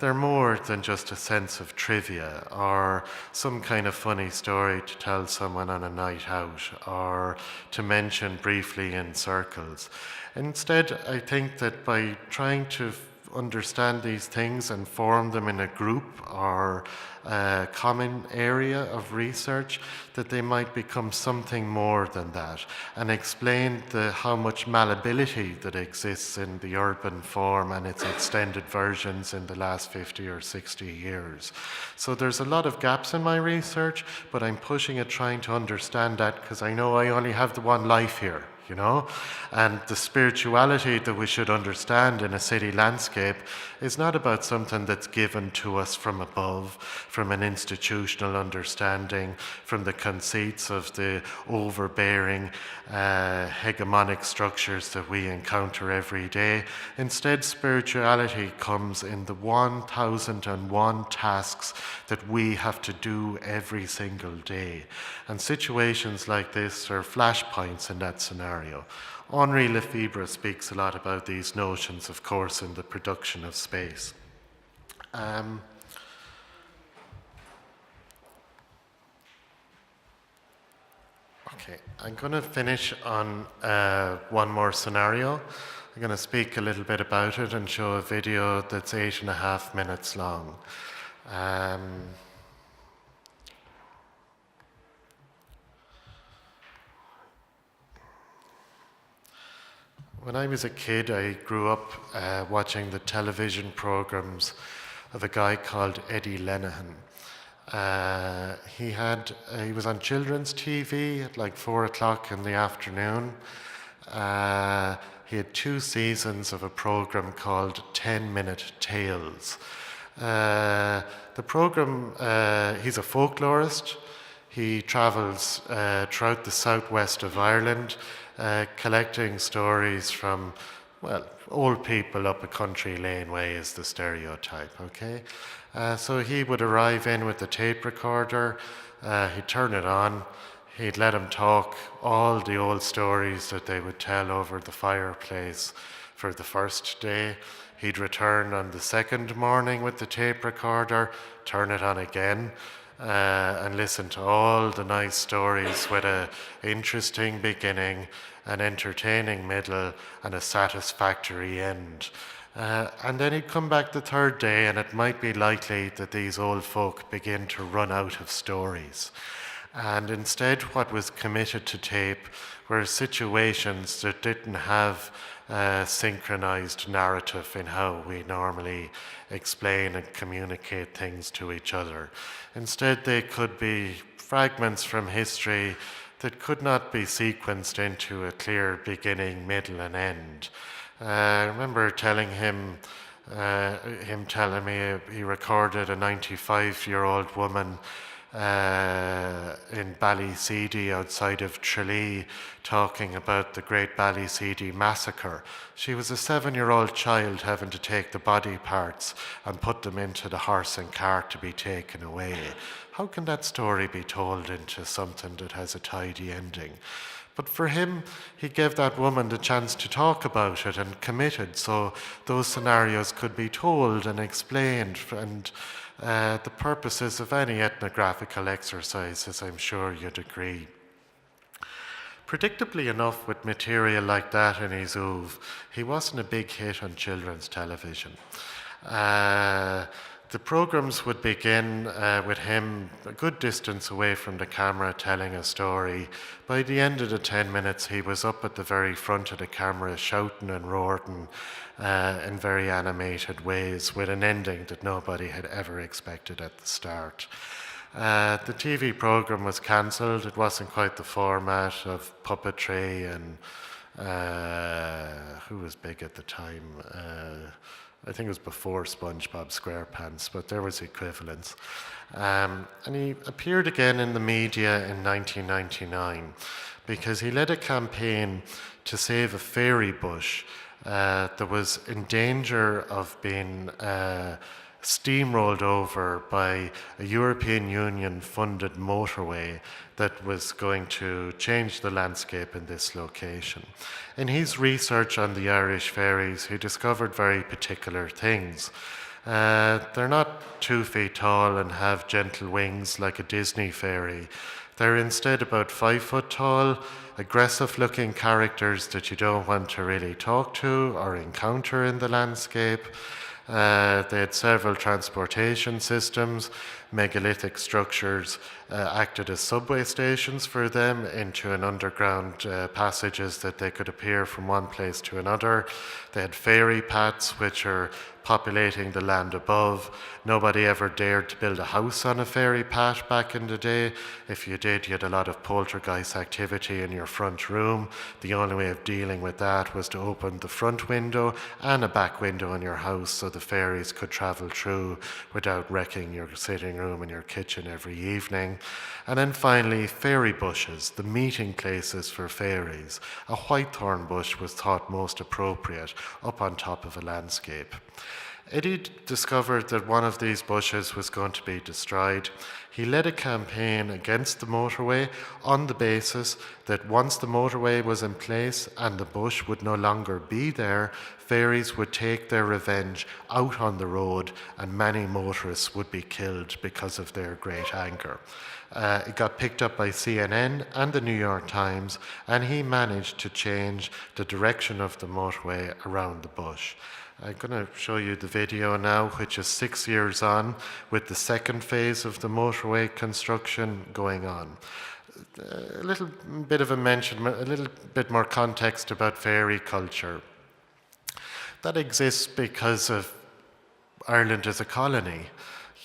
[SPEAKER 2] they're more than just a sense of trivia or some kind of funny story to tell someone on a night out or to mention briefly in circles. Instead, I think that by trying to understand these things and form them in a group or a common area of research, that they might become something more than that, and explain how much malleability that exists in the urban form and its extended versions in the last 50 or 60 years. So there's a lot of gaps in my research, but I'm pushing it, trying to understand that, because I know I only have the one life here. You know, and the spirituality that we should understand in a city landscape is not about something that's given to us from above, from an institutional understanding, from the conceits of the overbearing hegemonic structures that we encounter every day. Instead, spirituality comes in the 1001 tasks that we have to do every single day. And situations like this are flashpoints in that scenario. Henri Lefebvre speaks a lot about these notions, of course, in the production of space. Okay, I'm going to finish on one more scenario. I'm going to speak a little bit about it and show a video that's 8.5 minutes long. When I was a kid, I grew up watching the television programs of a guy called Eddie Lenihan. He was on children's TV at like 4 o'clock in the afternoon. He had 2 seasons of a program called 10-Minute Tales. The program, he's a folklorist. He travels throughout the southwest of Ireland, collecting stories from, well, old people up a country lane way is the stereotype, okay? So he would arrive in with the tape recorder, he'd turn it on, he'd let them talk all the old stories that they would tell over the fireplace for the first day. He'd return on the second morning with the tape recorder, turn it on again, and listen to all the nice stories with an interesting beginning, an entertaining middle, and a satisfactory end. And then he'd come back the third day, and it might be likely that these old folk begin to run out of stories. And instead, what was committed to tape were situations that didn't have synchronized narrative in how we normally explain and communicate things to each other. Instead, they could be fragments from history that could not be sequenced into a clear beginning, middle, and end. I remember telling him telling me he recorded a 95-year-old woman in Ballyseedy outside of Tralee talking about the Great Ballyseedy Massacre. She was a 7-year-old child having to take the body parts and put them into the horse and cart to be taken away. How can that story be told into something that has a tidy ending? But for him, he gave that woman the chance to talk about it and committed, so those scenarios could be told and explained. And the purposes of any ethnographical exercise, as I'm sure you'd agree. Predictably enough, with material like that in his oeuvre, he wasn't a big hit on children's television. The programs would begin with him a good distance away from the camera telling a story. By the end of the 10 minutes, he was up at the very front of the camera shouting and roaring in very animated ways with an ending that nobody had ever expected at the start. The TV program was cancelled. It wasn't quite the format of puppetry and who was big at the time? I think it was before SpongeBob SquarePants, but there was equivalence. And he appeared again in the media in 1999 because he led a campaign to save a fairy bush that was in danger of being steamrolled over by a European Union funded motorway that was going to change the landscape in this location. In his research on the Irish fairies, he discovered very particular things. They're not 2 feet tall and have gentle wings like a Disney fairy. They're instead about 5 foot tall, aggressive looking characters that you don't want to really talk to or encounter in the landscape. They had several transportation systems. Megalithic structures acted as subway stations for them into an underground passages that they could appear from one place to another. They had fairy paths which are populating the land above. Nobody ever dared to build a house on a fairy path back in the day. If you did, you had a lot of poltergeist activity in your front room. The only way of dealing with that was to open the front window and a back window in your house so the fairies could travel through without wrecking your sitting room and your kitchen every evening. And then finally, fairy bushes, the meeting places for fairies. A whitethorn bush was thought most appropriate up on top of a landscape. Eddie discovered that one of these bushes was going to be destroyed. He led a campaign against the motorway on the basis that once the motorway was in place and the bush would no longer be there, fairies would take their revenge out on the road and many motorists would be killed because of their great anger. It got picked up by CNN and the New York Times, and he managed to change the direction of the motorway around the bush. I'm going to show you the video now, which is 6 years on, with the second phase of the motorway construction going on. A little bit of a mention, a little bit more context about fairy culture. That exists because of Ireland as a colony.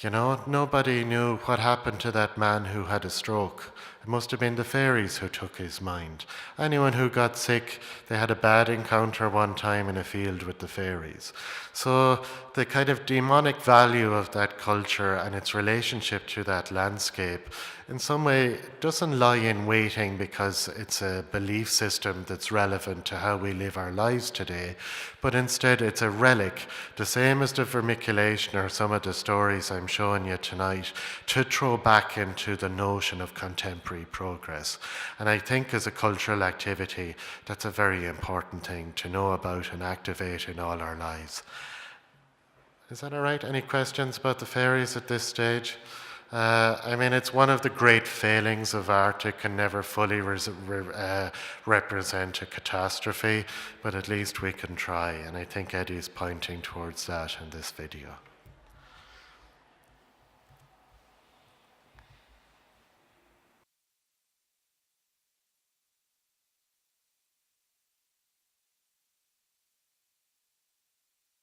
[SPEAKER 2] You know, nobody knew what happened to that man who had a stroke. It must have been the fairies who took his mind. Anyone who got sick, they had a bad encounter one time in a field with the fairies. So the kind of demonic value of that culture and its relationship to that landscape in some way doesn't lie in waiting because it's a belief system that's relevant to how we live our lives today, but instead it's a relic, the same as the vermiculation or some of the stories I'm showing you tonight, to throw back into the notion of contemporary progress. And I think as a cultural activity, that's a very important thing to know about and activate in all our lives. Is that all right? Any questions about the fairies at this stage? I mean, it's one of the great failings of art. It can never fully represent a catastrophe, but at least we can try. And I think Eddie's pointing towards that in this video.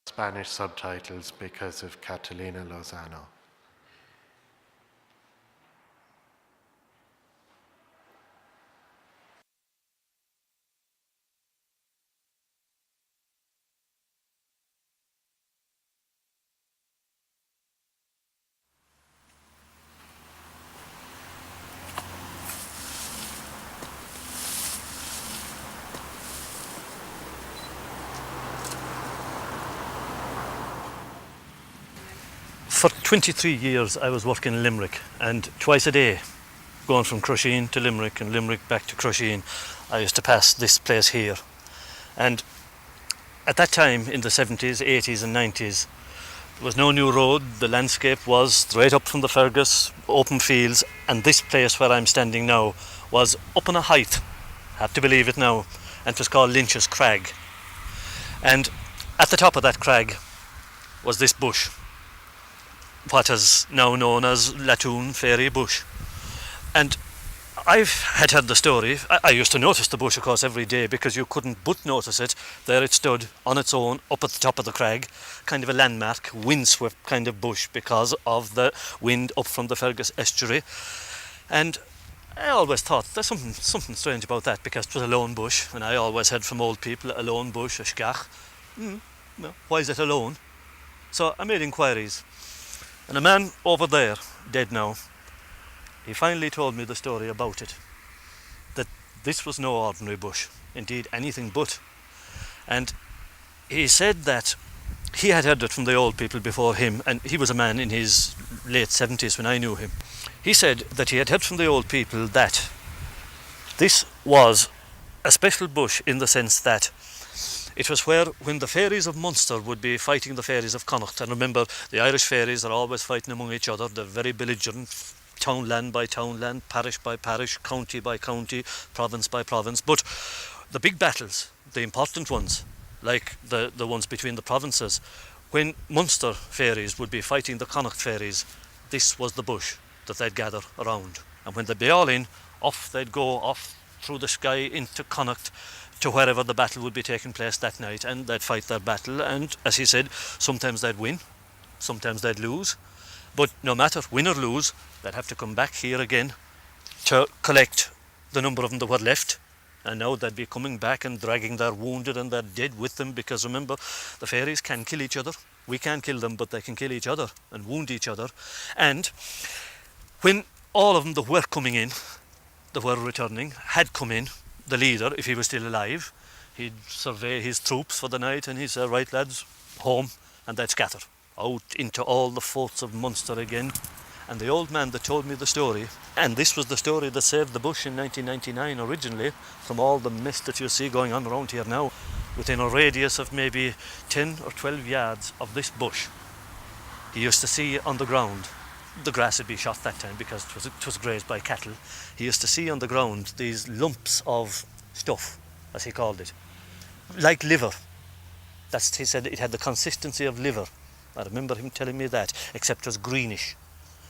[SPEAKER 2] Spanish subtitles because of Catalina Lozano.
[SPEAKER 4] For 23 years I was working in Limerick, and twice a day, going from Crusheen to Limerick and Limerick back to Crusheen, I used to pass this place here. And at that time, in the 70s, 80s and 90s, there was no new road. The landscape was straight up from the Fergus, open fields, and this place where I'm standing now was up on a height, have to believe it now, and it was called Lynch's Crag. And at the top of that crag was this bush, what is now known as Latoon Fairy Bush. And I've had heard the story. I used to notice the bush, of course, every day, because you couldn't but notice it. There it stood on its own up at the top of the crag, kind of a landmark, windswept kind of bush because of the wind up from the Fergus estuary. And I always thought there's something strange about that, because it was a lone bush, and I always heard from old people, a lone bush, a shgach. Well, why is it alone? So I made inquiries. And a man over there, dead now, he finally told me the story about it. That this was no ordinary bush, indeed anything but. And he said that he had heard it from the old people before him, and he was a man in his late 70s when I knew him. He said that he had heard from the old people that this was a special bush in the sense that it was where, when the fairies of Munster would be fighting the fairies of Connacht, and remember, the Irish fairies are always fighting among each other, they're very belligerent, townland by townland, parish by parish, county by county, province by province. But the big battles, the important ones, like the ones between the provinces, when Munster fairies would be fighting the Connacht fairies, this was the bush that they'd gather around. And when they'd be all in, off they'd go, off through the sky into Connacht, to wherever the battle would be taking place that night, and they'd fight their battle. And as he said, sometimes they'd win, sometimes they'd lose, but no matter, win or lose, they'd have to come back here again to collect the number of them that were left. And now they'd be coming back and dragging their wounded and their dead with them, because remember, the fairies can kill each other. We can't kill them, but they can kill each other and wound each other. And when all of them that were coming in, that were returning, had come in, the leader, if he was still alive, he'd survey his troops for the night, and he'd say, right lads, home, and they'd scatter out into all the forts of Munster again. And the old man that told me the story, and this was the story that saved the bush in 1999 originally, from all the mess that you see going on around here now, within a radius of maybe 10 or 12 yards of this bush, he used to see on the ground, the grass had been shot that time because it was grazed by cattle. He used to see on the ground these lumps of stuff, as he called it, like liver. He said it had the consistency of liver. I remember him telling me that, except it was greenish.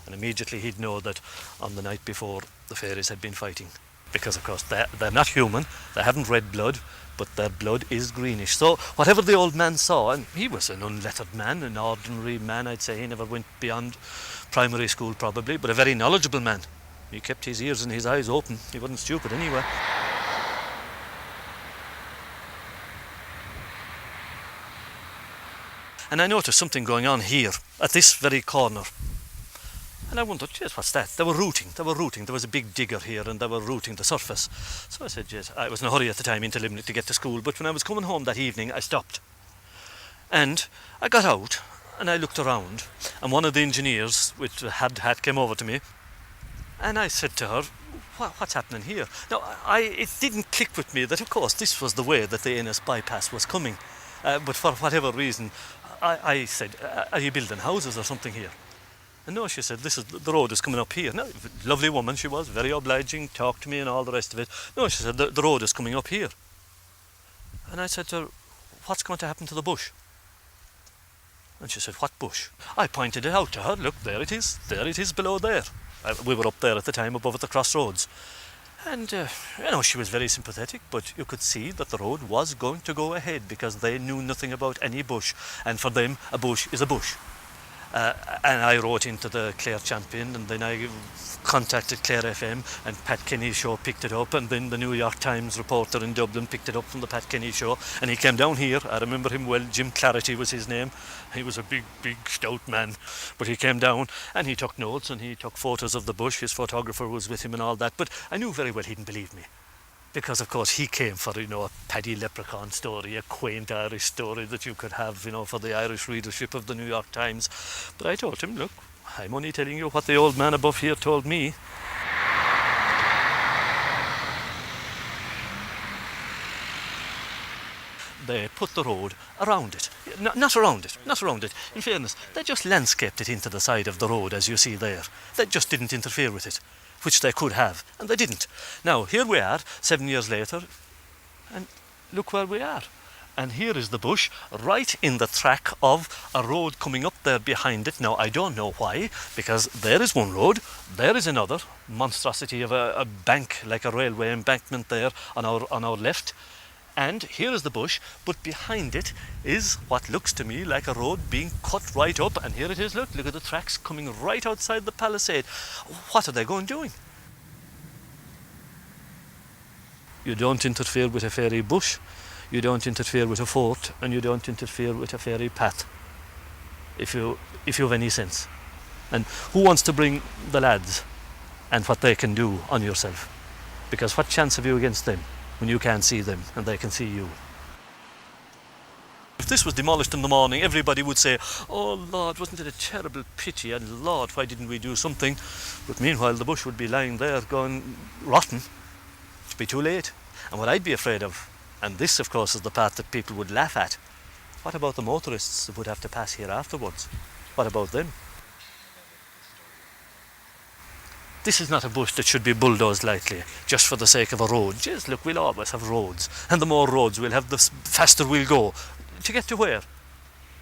[SPEAKER 4] And immediately he'd know that on the night before the fairies had been fighting. Because of course they're not human, they haven't red blood, but their blood is greenish. So whatever the old man saw, and he was an unlettered man, an ordinary man, I'd say, he never went beyond primary school probably, but a very knowledgeable man. He kept his ears and his eyes open. He wasn't stupid anyway. And I noticed something going on here, at this very corner. And I wondered, yes, what's that? They were rooting. There was a big digger here and they were rooting the surface. So I said, yes, I was in a hurry at the time into Limerick to get to school, but when I was coming home that evening, I stopped. And I got out and I looked around, and one of the engineers with the hat came over to me, and I said to her, what's happening here? Now, it didn't click with me that, of course, this was the way that the NS bypass was coming. But for whatever reason, I said, are you building houses or something here? And no, she said, the road is coming up here. Now, lovely woman she was, very obliging, talked to me and all the rest of it. No, she said, the road is coming up here. And I said to her, what's going to happen to the bush? And she said, what bush? I pointed it out to her. Look, there it is below there. We were up there at the time, above at the crossroads. And, she was very sympathetic, but you could see that the road was going to go ahead because they knew nothing about any bush. And for them, a bush is a bush. And I wrote into the Clare Champion, and then I contacted Clare FM, and Pat Kenny's show picked it up, and then the New York Times reporter in Dublin picked it up from the Pat Kenny show, and he came down here. I remember him well. Jim Clarity was his name. He was a big stout man, but he came down and he took notes and he took photos of the bush. His photographer was with him and all that, but I knew very well he didn't believe me. Because, of course, he came for, a Paddy Leprechaun story, a quaint Irish story that you could have, for the Irish readership of the New York Times. But I told him, look, I'm only telling you what the old man above here told me. They put the road around it. Not around it. In fairness, they just landscaped it into the side of the road, as you see there. They just didn't interfere with it, which they could have, and they didn't. Now, here we are, 7 years later, and look where we are. And here is the bush, right in the track of a road coming up there behind it. Now, I don't know why, because there is one road, there is another monstrosity of a bank, like a railway embankment there on our left. And here is the bush, but behind it is what looks to me like a road being cut right up. And here it is, look at the tracks coming right outside the palisade. What are they going doing? You don't interfere with a fairy bush, you don't interfere with a fort, and you don't interfere with a fairy path, if you have any sense. And who wants to bring the lads and what they can do on yourself? Because what chance have you against them when you can't see them and they can see you? If this was demolished in the morning, everybody would say, oh Lord, wasn't it a terrible pity, and Lord, why didn't we do something? But meanwhile the bush would be lying there going rotten. It'd be too late. And what I'd be afraid of, and this of course is the part that people would laugh at, what about the motorists that would have to pass here afterwards? What about them? This is not a bush that should be bulldozed lightly, just for the sake of a road. Just look, we'll always have roads, and the more roads we'll have, the faster we'll go. To get to where?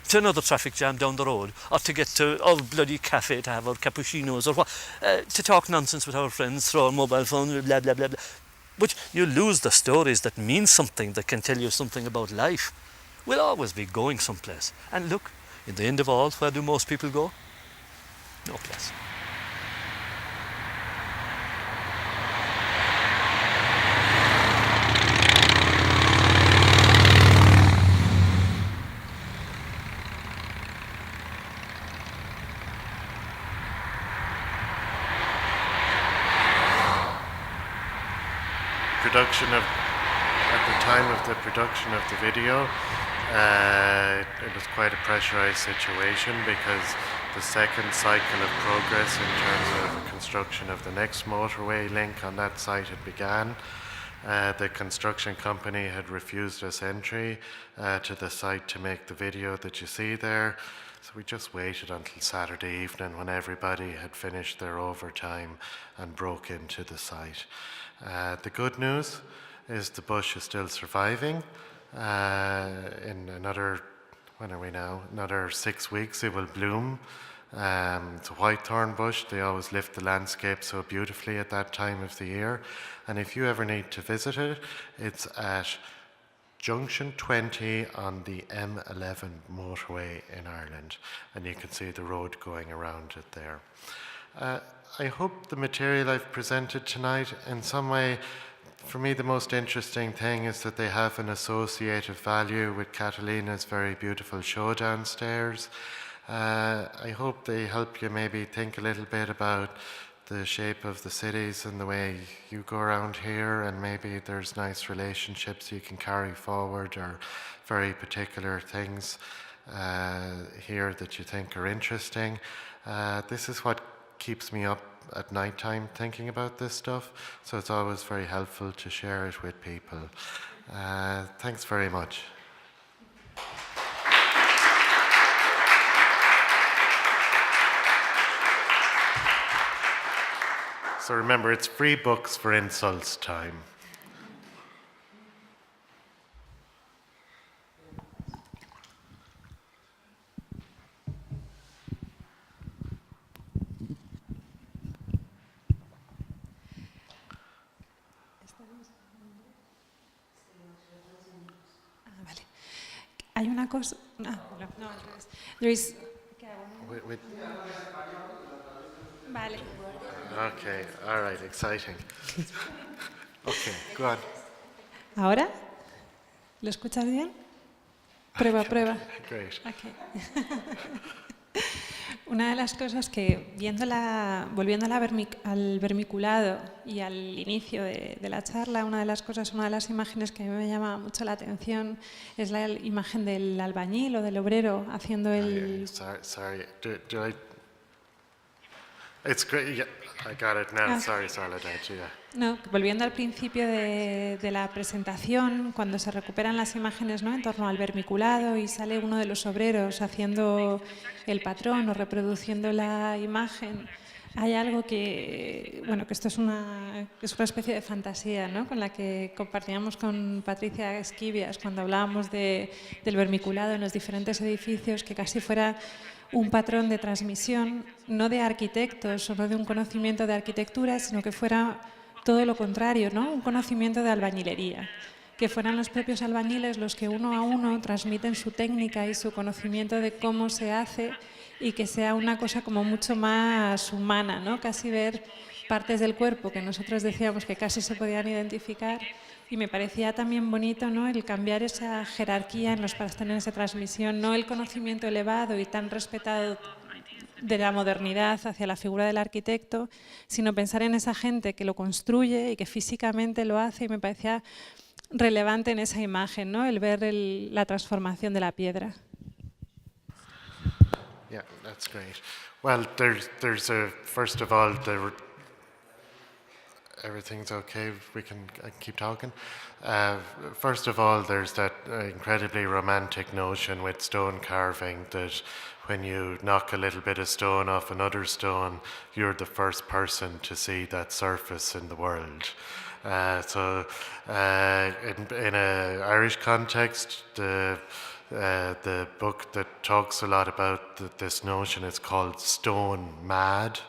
[SPEAKER 4] To another traffic jam down the road, or to get to our bloody cafe to have our cappuccinos, or what? To talk nonsense with our friends through our mobile phone, blah, blah, blah, blah. But you lose the stories that mean something, that can tell you something about life. We'll always be going someplace. And look, in the end of all, where do most people go? No place.
[SPEAKER 2] At the time of the production of the video, it was quite a pressurized situation because the second cycle of progress in terms of construction of the next motorway link on that site had began. The construction company had refused us entry to the site to make the video that you see there. So we just waited until Saturday evening when everybody had finished their overtime and broke into the site. The good news is the bush is still surviving. In another, when are we now? Another 6 weeks it will bloom. It's a whitethorn bush. They always lift the landscape so beautifully at that time of the year. And if you ever need to visit it, it's at junction 20 on the M11 motorway in Ireland, and you can see the road going around it there. I hope the material I've presented tonight in some way, for me the most interesting thing is that they have an associative value with Catalina's very beautiful show downstairs. I hope they help you maybe think a little bit about the shape of the cities and the way you go around here, and maybe there's nice relationships you can carry forward or very particular things here that you think are interesting. This is what keeps me up at night time thinking about this stuff, so it's always very helpful to share it with people. Thanks very much. So remember, it's free books for insults time.
[SPEAKER 1] Vale. Hay una cosa... no, there is... Vale.
[SPEAKER 2] Okay, all right, exciting. Okay, go on.
[SPEAKER 1] ¿Ahora? ¿Lo escuchas bien? Prueba, prueba.
[SPEAKER 2] Great.
[SPEAKER 1] Okay. Una de las cosas que, volviendo al vermiculado y al inicio de la charla, una de las imágenes que a mí me llama mucho la atención es la imagen del albañil o del obrero haciendo el...
[SPEAKER 2] Sorry. Do I... It's great. Yeah, I got it now. Sorry, Soledad. Yeah.
[SPEAKER 1] No, volviendo al principio de la presentación, cuando se recuperan las imágenes, ¿no?, en torno al vermiculado y sale uno de los obreros haciendo el patrón o reproduciendo la imagen, hay algo que, bueno, que esto es una especie de fantasía, ¿no?, con la que compartíamos con Patricia Esquivias cuando hablábamos del vermiculado en los diferentes edificios, que casi fuera un patrón de transmisión, no de arquitectos o no de un conocimiento de arquitectura, sino que fuera todo lo contrario, ¿no?, un conocimiento de albañilería, que fueran los propios albañiles los que uno a uno transmiten su técnica y su conocimiento de cómo se hace, y que sea una cosa como mucho más humana, ¿no?, casi ver partes del cuerpo que nosotros decíamos que casi se podían identificar. Y me parecía también bonito, ¿no?, el cambiar esa jerarquía en los patrones de transmisión, no el conocimiento elevado y tan respetado de la modernidad hacia la figura del arquitecto, sino pensar en esa gente que lo construye y que físicamente lo hace, y me parecía relevante en esa imagen, ¿no?, el ver la transformación de la piedra.
[SPEAKER 2] Yeah, that's great. Well, there's a, first of all, everything's okay, we can keep talking. First of all, there's that incredibly romantic notion with stone carving that when you knock a little bit of stone off another stone, you're the first person to see that surface in the world. So in an Irish context, the book that talks a lot about this notion is called Stone Mad.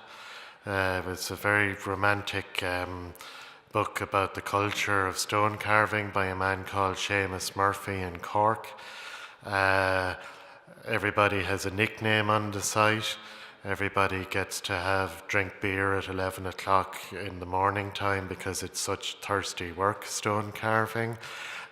[SPEAKER 2] It's a very romantic book about the culture of stone carving by a man called Seamus Murphy in Cork. Everybody has a nickname on the site. Everybody gets to drink beer at 11 o'clock in the morning time because it's such thirsty work, stone carving.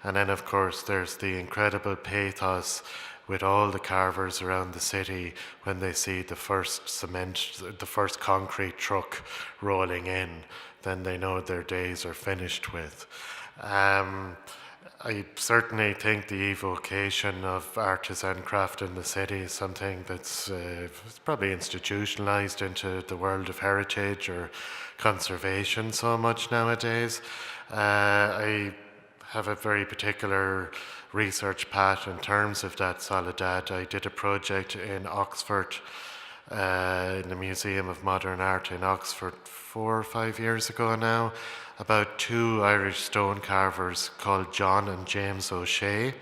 [SPEAKER 2] And then, of course, there's the incredible pathos with all the carvers around the city when they see the first concrete truck rolling in. Then they know their days are finished with. I certainly think the evocation of artisan craft in the city is something that's probably institutionalized into the world of heritage or conservation so much nowadays. I have a very particular research path in terms of that, Soledad. I did a project in Oxford, in the Museum of Modern Art in Oxford 4 or 5 years ago now, about two Irish stone carvers called John and James O'Shea,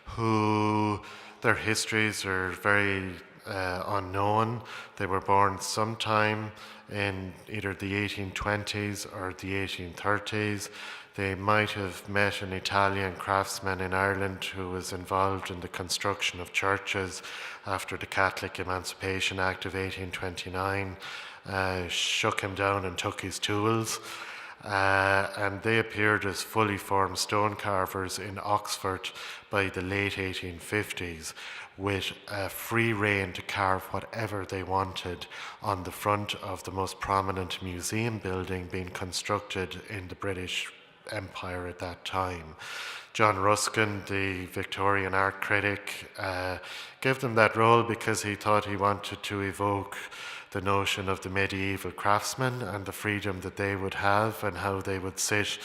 [SPEAKER 2] who their histories are very unknown. They were born sometime in either the 1820s or the 1830s. They might have met an Italian craftsman in Ireland who was involved in the construction of churches after the Catholic Emancipation Act of 1829, shook him down and took his tools. And they appeared as fully formed stone carvers in Oxford by the late 1850s, with free rein to carve whatever they wanted on the front of the most prominent museum building being constructed in the British Empire at that time. John Ruskin, the Victorian art critic, gave them that role because he thought he wanted to evoke the notion of the medieval craftsman and the freedom that they would have and how they would sit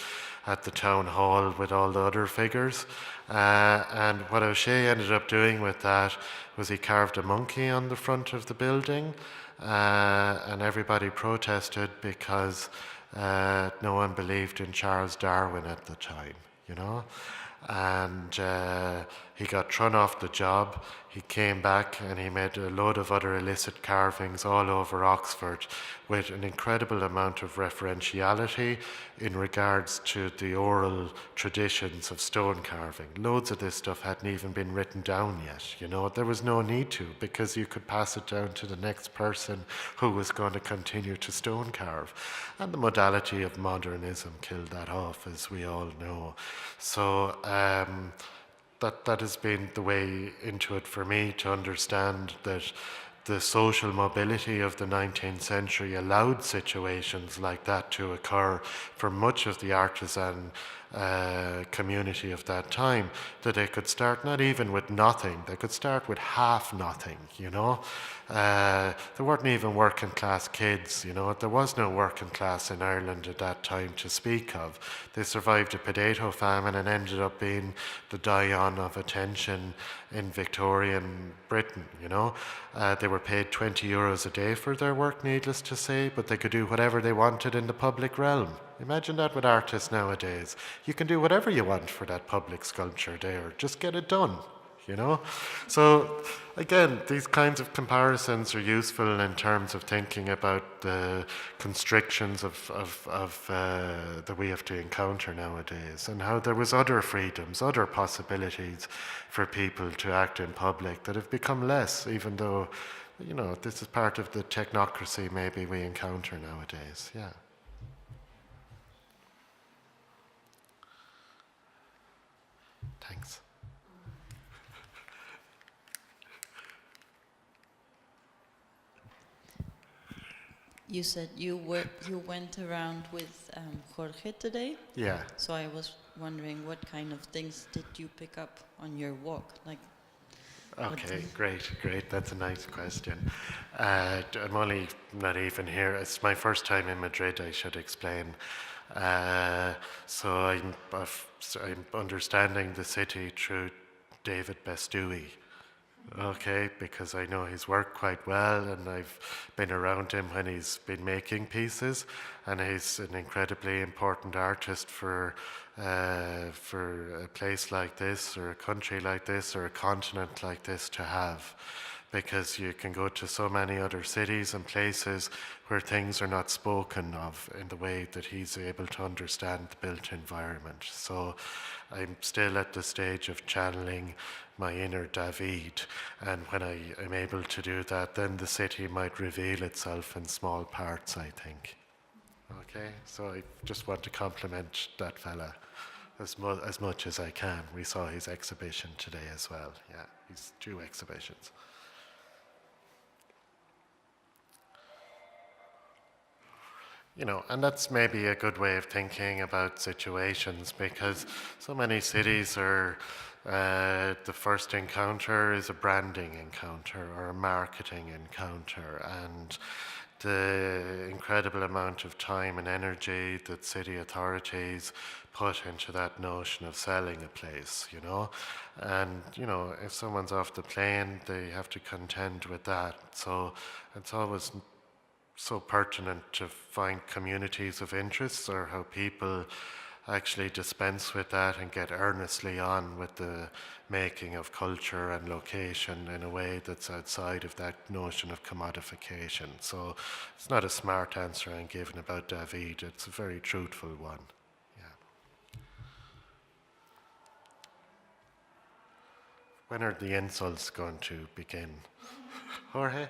[SPEAKER 2] at the town hall with all the other figures. And what O'Shea ended up doing with that was he carved a monkey on the front of the building, and everybody protested because no one believed in Charles Darwin at the time, you know. And he got thrown off the job. He came back and he made a load of other illicit carvings all over Oxford with an incredible amount of referentiality in regards to the oral traditions of stone carving. Loads of this stuff hadn't even been written down yet, you know. There was no need to, because you could pass it down to the next person who was going to continue to stone carve. And the modality of modernism killed that off, as we all know. So that has been the way into it for me, to understand that the social mobility of the 19th century allowed situations like that to occur for much of the artisan community of that time, that they could start not even with nothing, they could start with half nothing, you know. There weren't even working class kids, you know. There was no working class in Ireland at that time to speak of. They survived a potato famine and ended up being the die-on of attention in Victorian Britain, you know. They were paid 20 euros a day for their work, needless to say, but they could do whatever they wanted in the public realm. Imagine that with artists nowadays. You can do whatever you want for that public sculpture there. Just get it done, you know? So, again, these kinds of comparisons are useful in terms of thinking about the constrictions that we have to encounter nowadays, and how there was other freedoms, other possibilities for people to act in public that have become less, even though, you know, this is part of the technocracy maybe we encounter nowadays, yeah. Thanks.
[SPEAKER 5] You said you went around with Jorge today.
[SPEAKER 2] Yeah.
[SPEAKER 5] So I was wondering, what kind of things did you pick up on your walk? Like.
[SPEAKER 2] Okay, great. That's a nice question. I'm only not even here. It's my first time in Madrid, I should explain. So I'm understanding the city through David Bestui. Okay, because I know his work quite well, and I've been around him when he's been making pieces, and he's an incredibly important artist for a place like this, or a country like this, or a continent like this to have, because you can go to so many other cities and places where things are not spoken of in the way that he's able to understand the built environment. So I'm still at the stage of channeling my inner David, and when I am able to do that, then the city might reveal itself in small parts, I think. Okay, so I just want to compliment that fella as much as I can. We saw his exhibition today as well. Yeah, his 2 exhibitions. You know, and that's maybe a good way of thinking about situations, because so many cities are, the first encounter is a branding encounter or a marketing encounter, and the incredible amount of time and energy that city authorities put into that notion of selling a place, you know. And, you know, if someone's off the plane, they have to contend with that. So it's always so pertinent to find communities of interest, or how people actually dispense with that and get earnestly on with the making of culture and location in a way that's outside of that notion of commodification. So it's not a smart answer I'm giving about David, it's a very truthful one. Yeah. When are the insults going to begin? Jorge?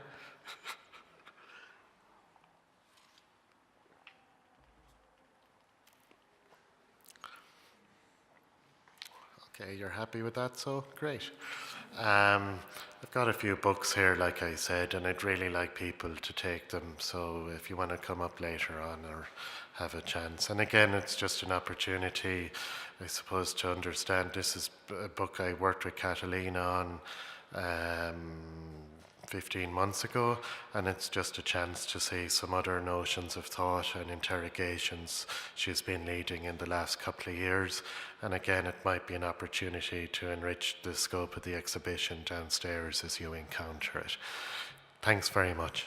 [SPEAKER 2] Okay, you're happy with that, so great. I've got a few books here, like I said, and I'd really like people to take them. So if you want to come up later on or have a chance. And again, it's just an opportunity, I suppose, to understand. This is a book I worked with Catalina on 15 months ago, and it's just a chance to see some other notions of thought and interrogations she's been leading in the last couple of years. And again, it might be an opportunity to enrich the scope of the exhibition downstairs as you encounter it. Thanks very much.